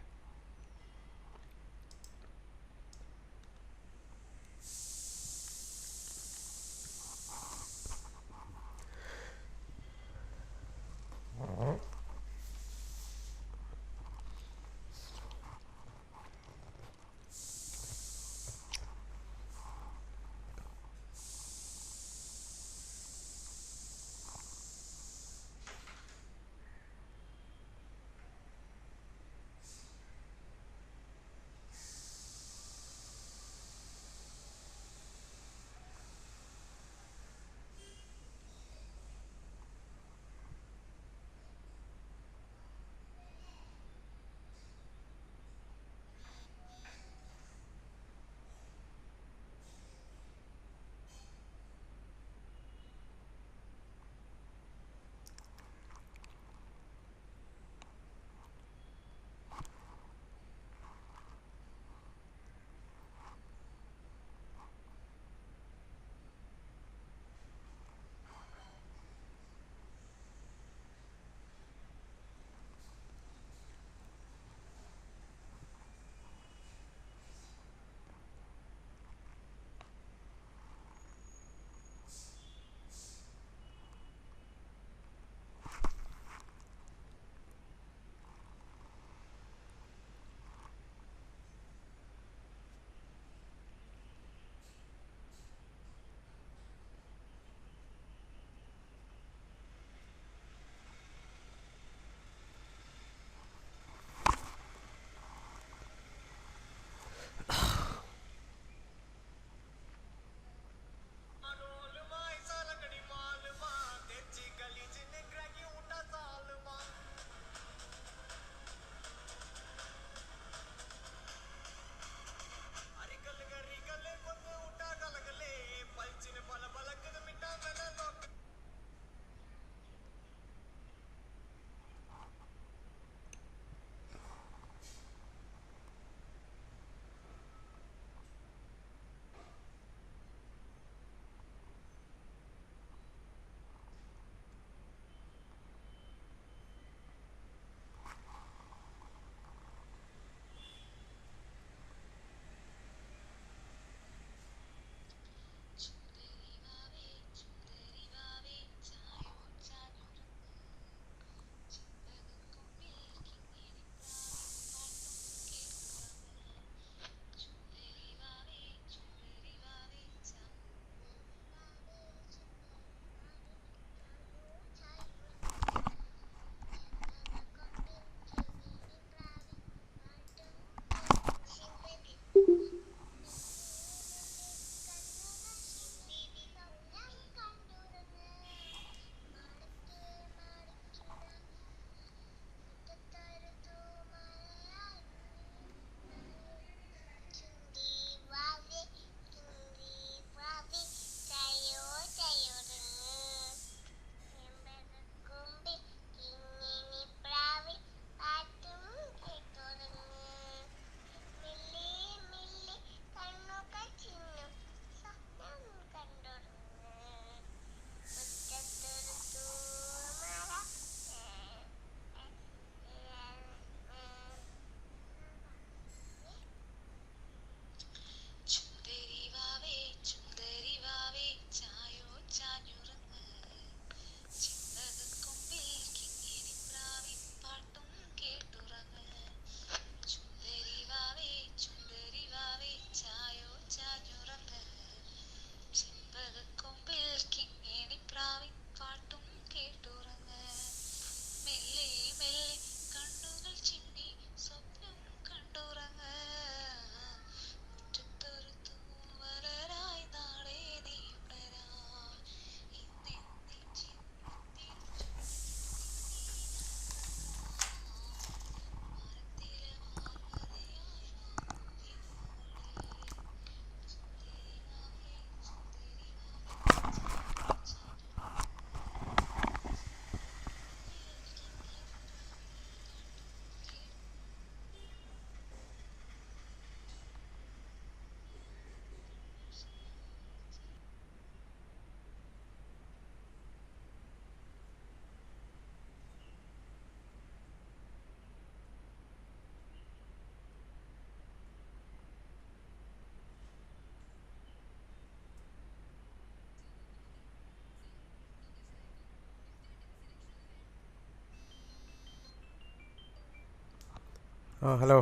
ആ hello,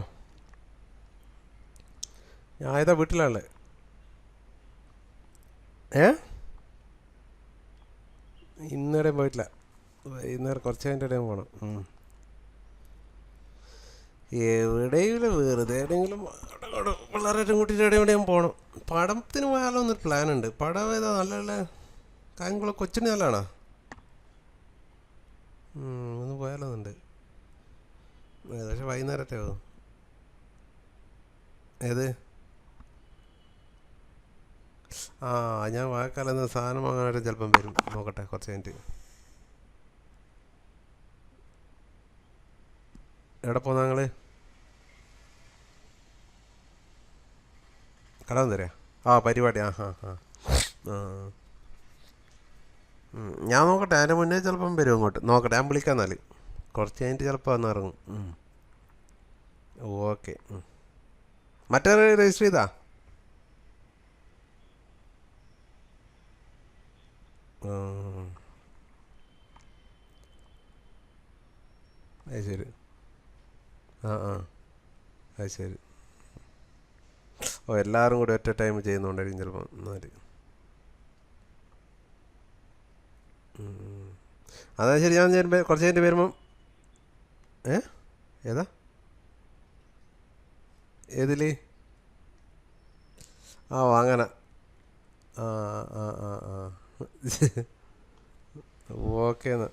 ഞാൻ ഏതാ വീട്ടിലാണല്ലേ? ഏ ഇന്നേടെയും പോയിട്ടില്ല. വൈകുന്നേരം കുറച്ച് കഴിഞ്ഞിട്ട് എവിടെയും പോകണം. എവിടെയും വെറുതെ എവിടെയെങ്കിലും പിള്ളേരായിട്ടും കൂട്ടിയിട്ട് എവിടെയും പോകണം. പടത്തിന് പോയാലോ എന്നൊരു പ്ലാൻ ഉണ്ട്. പടം ഏതാ നല്ല നല്ല കായംകുളം കൊച്ചിന് നല്ലതാണോ? ഒന്ന് പോയാലോ എന്നുണ്ട്. ഏകദേശം വൈകുന്നേരത്തെ ആവും. ഏത്? ആ, ഞാൻ വാഴക്കാലം എന്ന സാധനം വാങ്ങാനായിട്ട് ചിലപ്പം വരും. നോക്കട്ടെ കുറച്ച് കഴിഞ്ഞിട്ട്. എവിടെ പോന്നാ നിങ്ങൾ? കടം തരാ? ആ, പരിപാടി. ആ ഹാ ഹാ. ആ, ഞാൻ നോക്കട്ടെ. അതിൻ്റെ മുന്നേ ചിലപ്പം വരും അങ്ങോട്ട്. നോക്കട്ടെ, ഞാൻ വിളിക്കാം എന്നാൽ. കുറച്ച് കഴിഞ്ഞിട്ട് ചിലപ്പോൾ വന്ന് ഇറങ്ങും. ഓക്കെ. മറ്റേ രജിസ്റ്റർ ചെയ്താ? ആ, അത് ശരി. ആ ആ, അത് ശരി. ഓ, എല്ലാവരും കൂടി ഒറ്റ ടൈം ചെയ്യുന്നുണ്ടായിരിക്കും ചിലപ്പോൾ. എന്നാൽ അതാ ശരി. ഞാൻ വരുമ്പോൾ കുറച്ച് കഴിഞ്ഞിട്ട് വരുമ്പം. ഏ ഏതാ? ഏതിൽ? ആ, അങ്ങനെ. ആ ആ ആ ആ. ഓക്കെ എന്നാൽ.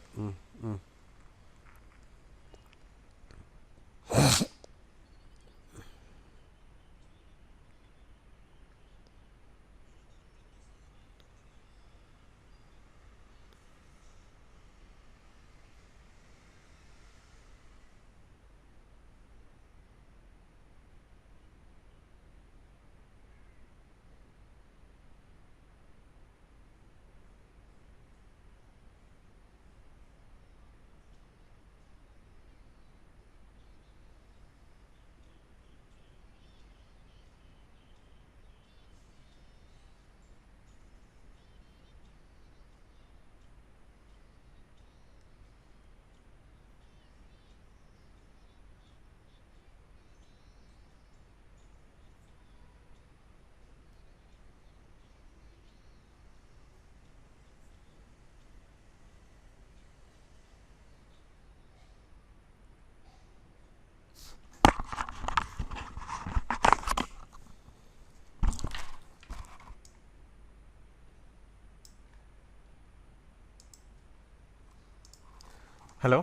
Hello.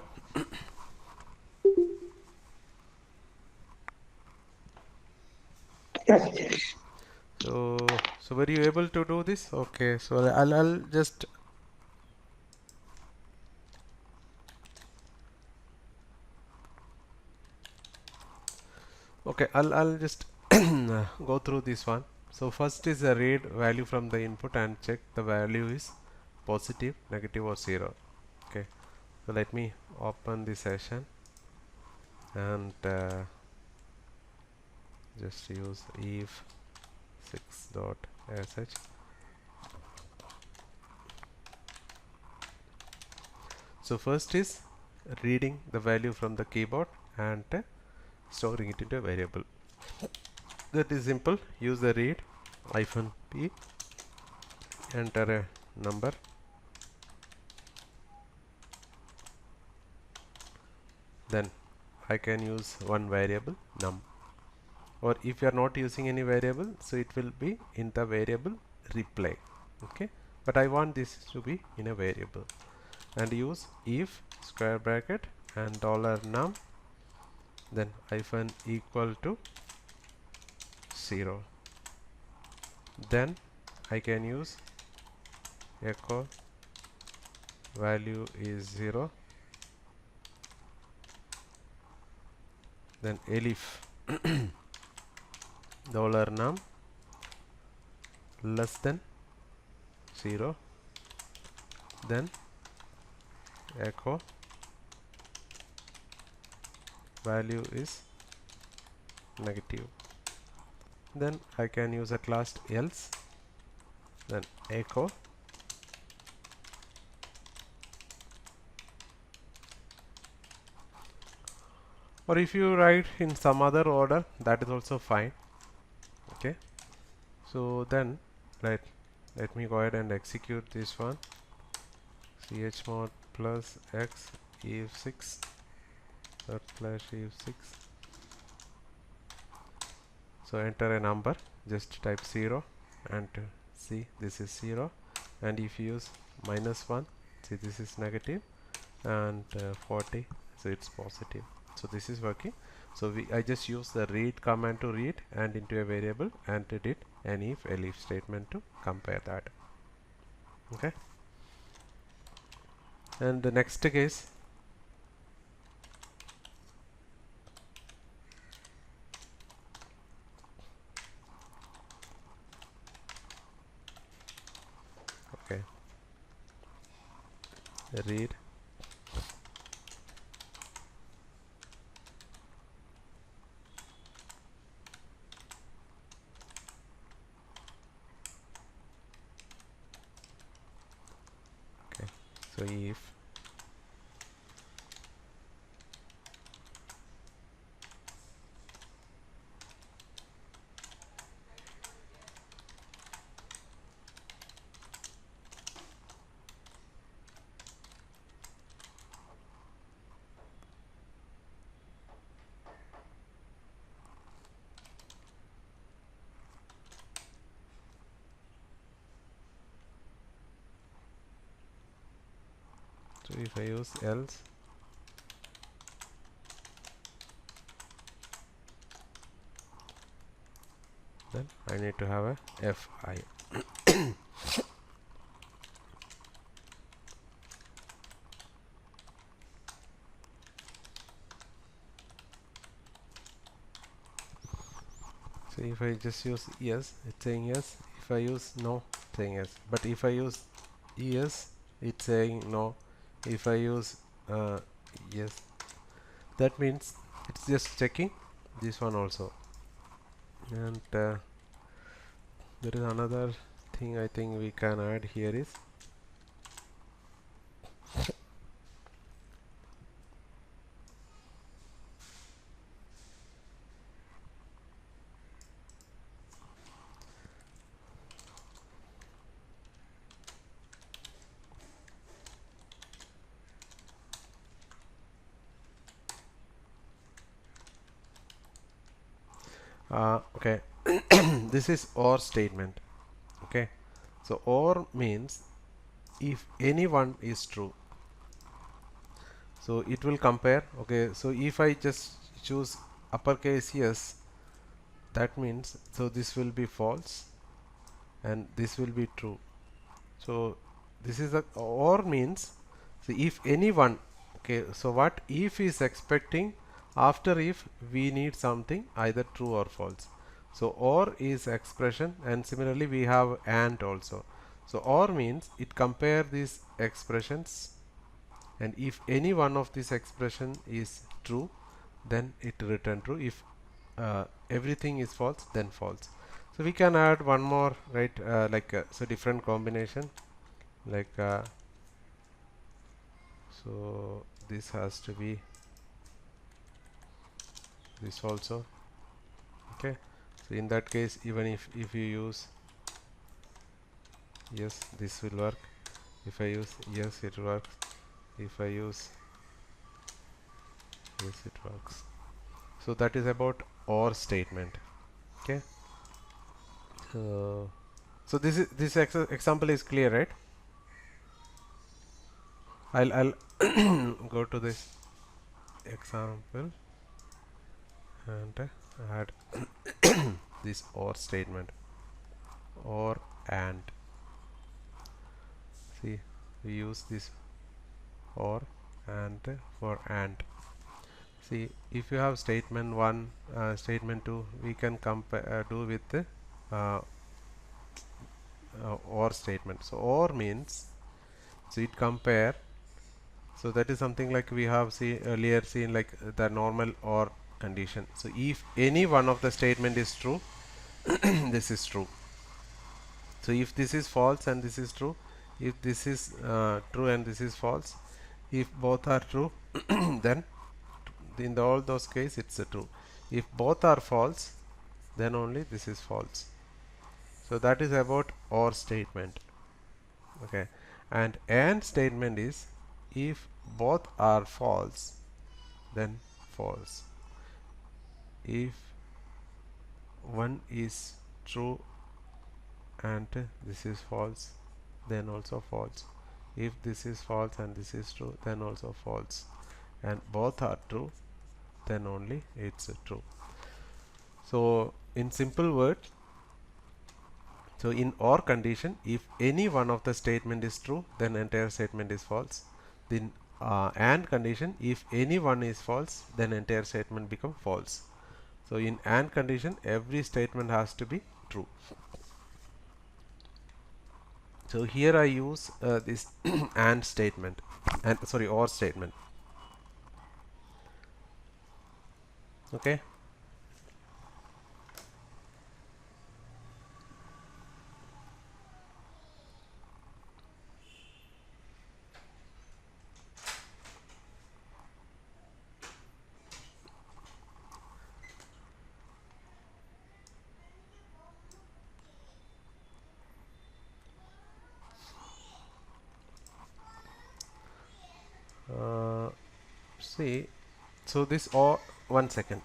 So were you able to do this? Okay, so I'll just okay, I'll just go through this one. So first is a read value from the input and check the value is positive, negative or 0. Okay, so let me open the session and just use if 6.sh. So first is reading the value from the keyboard and storing it into a variable. That is simple. Use the read -p, enter a number, then I can use one variable num, or if you are not using any variable, so it will be in the variable replay. Okay, but I want this to be in a variable, and use if square bracket and $num, then hyphen equal to 0. Then I can use echo value is 0, then elif $num less than 0, then echo value is negative. Then I can use at last else, then echo or if you write in some other order, that is also fine. Okay, so then let me go ahead and execute this one. Chmod plus x if6 dot slash if6. So enter a number, just type 0 and see this is 0, and if you use -1, see this is negative, and 40, so it's positive. So this is working. So I just use the read command to read and into a variable, and did an if elif statement to compare that. Okay, and the next case, okay, read okay, so if so if I use else, then I need to have a fi. So if I just use yes, it's saying yes. If I use no, it's saying yes. But if I use yes, it's saying no. If I use yes, that means it's just checking this one also. And there is another thing I think we can add here is okay. This is or statement. Okay, so or means if anyone is true, so it will compare. Okay, so if I just choose uppercase yes, that means so this will be false and this will be true. So this is a or means, so if anyone, okay, so what if is expecting after if we need something either true or false. So or is expression, and similarly we have and also. So or means it compare these expressions, and if any one of these expression is true, then it return true. If everything is false, then false. So we can add one more, right? So different combination, like so this has to be this also. Okay, so in that case, even if you use yes, this will work. If I use yes, it works. If I use yes, it works. So that is about or statement. Okay, so this example is clear, right? I'll go to this example and add this or statement, or and. See, we use this or and for and. See, if you have statement 1, statement 2, we can compare do with the uh, or statement. So or means, so it compare. So that is something like we have earlier seen, like the normal or condition. So if any one of the statement is true, this is true. So if this is false and this is true, if this is true and this is false, if both are true, then in all those cases it's a true. If both are false, then only this is false. So that is about OR statement. Okay, and statement is if both are false, then false. If one is true and this is false, then also false. If this is false and this is true, then also false. And both are true, then only it's true. So in simple words, so in OR condition, if any one of the statement is true, then entire statement is false. Then AND condition, if any one is false, then entire statement become false. So in AND condition, every statement has to be true. So here I use this AND statement, and sorry, OR statement. Okay. See, so this OR, one second.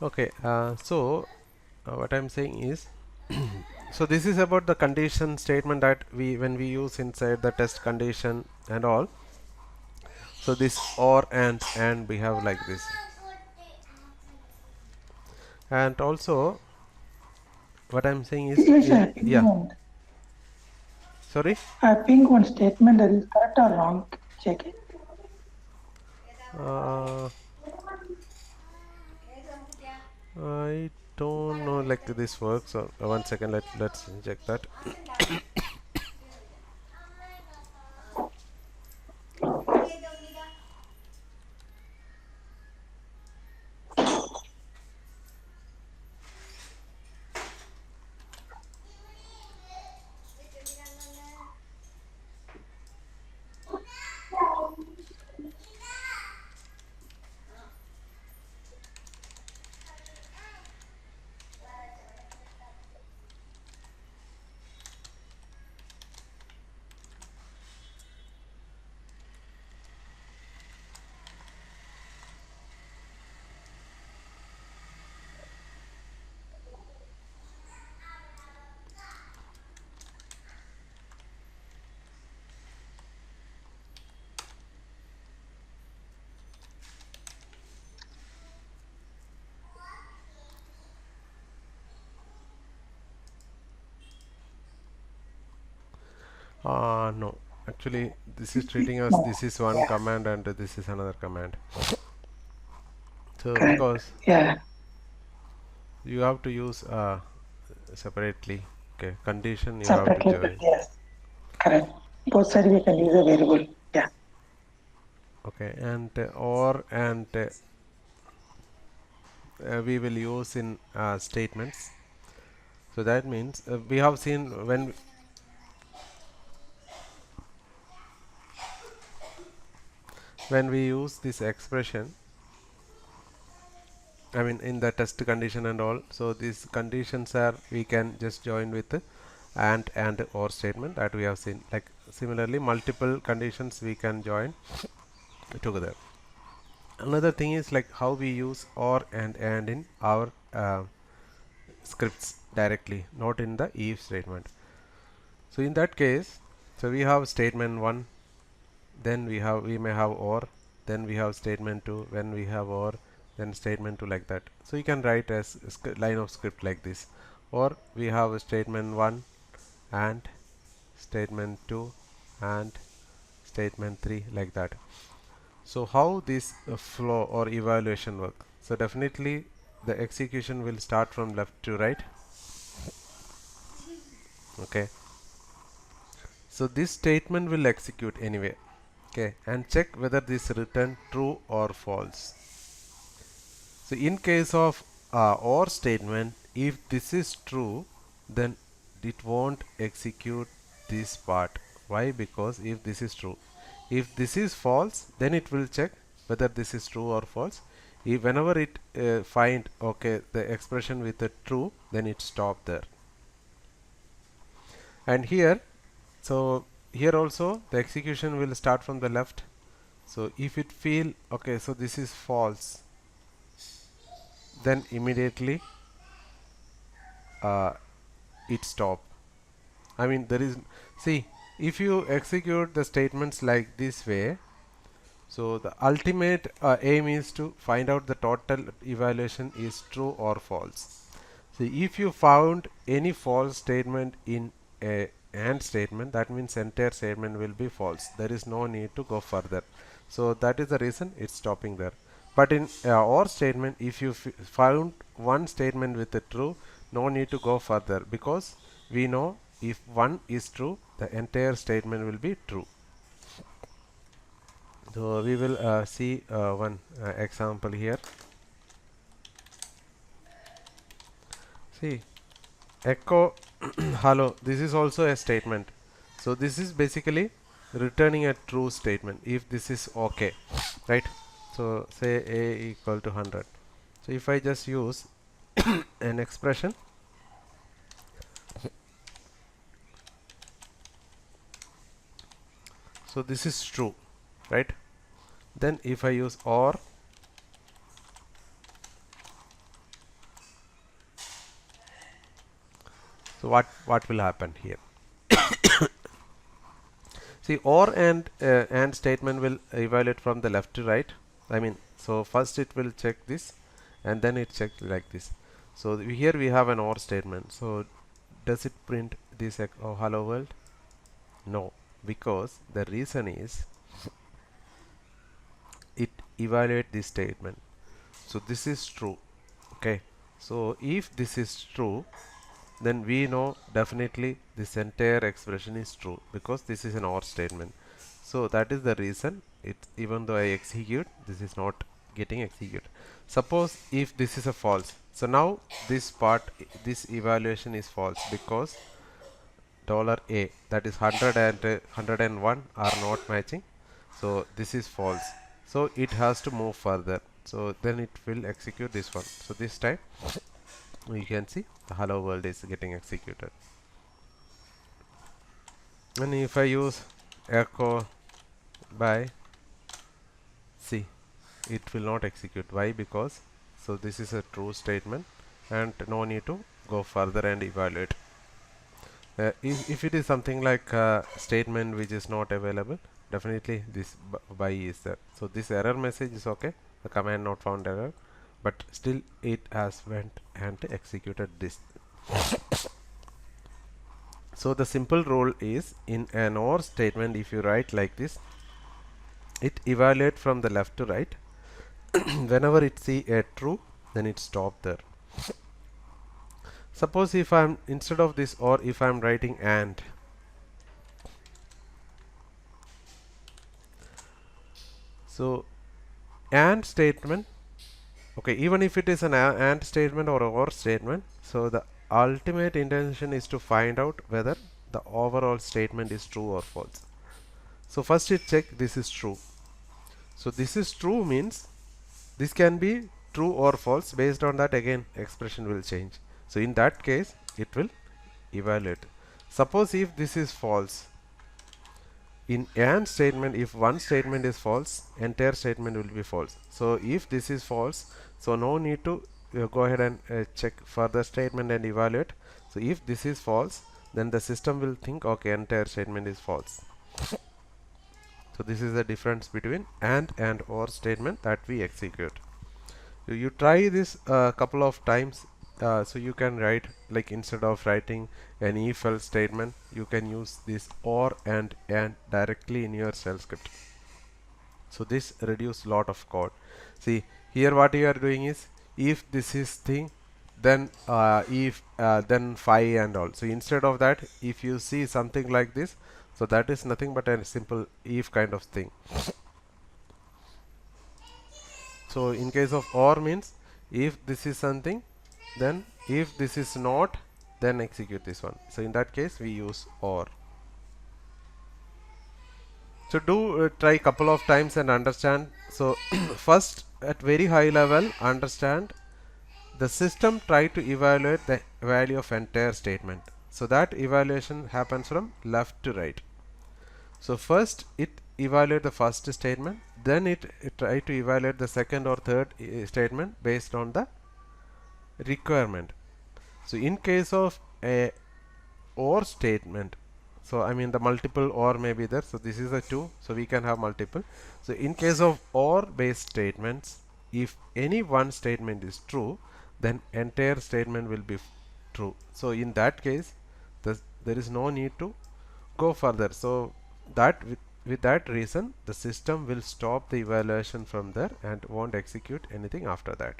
Okay, so what I'm saying is so this is about the condition statement that when we use inside the test condition and all. So this OR and we have like this, and also what I'm saying is Yes, I think yeah, one. sorry, I think one statement that is correct or wrong. Check it. I don't know like this works, or one second, let's check that. No, actually this is treating us, this is one Yeah, command and this is another command. So correct. because Yeah, you have to use separately, okay, condition you have to separately, but join. yes, correct. Both sides we can use a variable. Yeah, Okay, and or and we will use in statements. So that means we have seen when we use this expression, I mean in the test condition and all, so these conditions are we can just join with and or statement that we have seen. Like similarly multiple conditions we can join together. Another thing is like how we use or and in our scripts directly, not in the if statement. So in that case, so we have statement 1, then we may have or, then we have statement 2, when we have or, then statement 2, like that. So you can write as line of script like this, or we have statement 1 and statement 2 and statement 3, like that. So how this flow or evaluation work? So definitely the execution will start from left to right. Okay, so this statement will execute anyway. Okay, and check whether this return true or false. So in case of OR statement, if this is true, then it won't execute this part. Why? Because if this is true, if this is false, then it will check whether this is true or false. If whenever it find okay the expression with a true, then it stop there. And here, so here also the execution will start from the left. So if it feel okay, so this is false, then immediately it stop. I mean, there is, see, if you execute the statements like this way, so the ultimate aim is to find out the total evaluation is true or false. So if you found any false statement in a AND statement, that means entire statement will be false. There is no need to go further. So that is the reason it's stopping there. But in OR statement, if you found one statement with a true, no need to go further, because we know if one is true, the entire statement will be true. So we will see one example here. See, echo hello, this is also a statement. So this is basically returning a true statement if this is okay, right? So say a equal to 100. So if I just use an expression, so this is true, right? Then if I use OR, so what will happen here? See, OR and statement will evaluate from the left to right. I mean, so first it will check this, and then it checks like this. So here we have an OR statement. So does it print this hello world? No, because the reason is it evaluate this statement. So this is true. Okay. So if this is true, then we know definitely this entire expression is true, because this is an OR statement. So that is the reason it, even though I execute, this is not getting executed. Suppose if this is a false, so now this part, this evaluation is false, because $a, that is 100 and 101 are not matching. So this is false. So it has to move further. So then it will execute this one. So this time you can see the hello world is getting executed. And if I use echo by, see, it will not execute. Why? Because so this is a true statement and no need to go further and evaluate. If it is something like a statement which is not available, definitely this by is there. So this error message is okay, the command not found error, but still it has went and executed this. So the simple rule is, in an OR statement, if you write like this, it evaluate from the left to right. Whenever it see a true, then it stop there. Suppose if I'm, instead of this OR, if I'm writing AND, so AND statement, okay, even if it is an AND statement or OR statement, so the ultimate intention is to find out whether the overall statement is true or false. So first it check this is true. So this is true means this can be true or false. Based on that, again expression will change. So in that case it will evaluate. Suppose if this is false, in AND statement, if one statement is false, entire statement will be false. So if this is false, so no need to go ahead and check further statement and evaluate. So if this is false, then the system will think, okay, entire statement is false. So this is the difference between AND OR statement that we execute. So you try this a couple of times, so you can write, like, instead of writing an if else statement, you can use this or and directly in your shell script. So this reduce lot of code. See here what you are doing is, if this is thing, then if then 5 and all. So instead of that, if you see something like this, so that is nothing but a simple if kind of thing. So in case of or means, if this is something, then if this is not, then execute this one. So in that case we use or. So do try couple of times and understand. So first, at very high level, understand the system try to evaluate the value of entire statement. So that evaluation happens from left to right. So first it evaluate the first statement, then it try to evaluate the second or third statement based on the requirement. So in case of a or statement, so I mean the multiple or may be there, so this is a 2, so we can have multiple. So in case of or based statements, if any one statement is true, then entire statement will be true. So in that case, there is no need to go further. So that with that reason, the system will stop the evaluation from there and won't execute anything after that.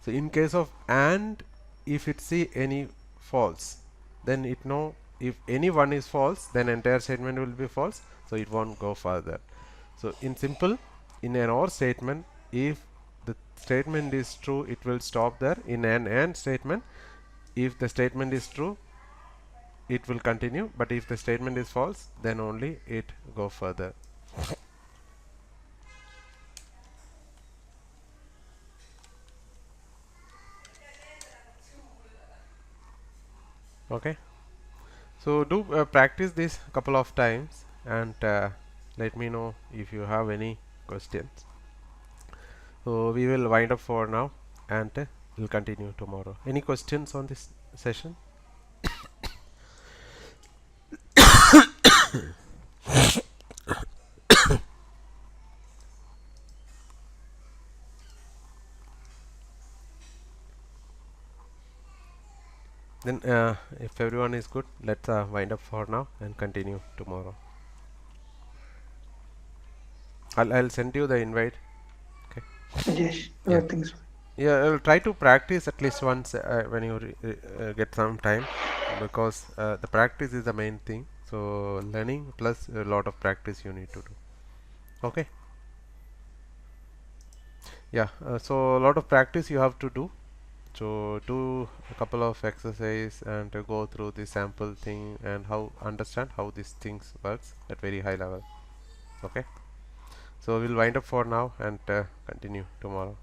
So in case of and, if it see any false, then it know if any one is false, then entire statement will be false, so it won't go further. So in simple, in an or statement, if the statement is true, it will stop there. In an and statement, if the statement is true, it will continue, but if the statement is false, then only it go further. Okay, so do practice this couple of times and let me know if you have any questions. So we will wind up for now and we'll continue tomorrow. Any questions on this session? Then if everyone is good, let's wind up for now and continue tomorrow. I'll send you the invite. Okay. Yes, Yeah. I think so. Yeah, I'll try to practice at least once when you get some time, because the practice is the main thing. So learning plus a lot of practice you need to do. Okay. Yeah, so a lot of practice you have to do. So do a couple of exercise and go through the sample thing and how understand how these things works at very high level. Okay. So we'll wind up for now and continue tomorrow.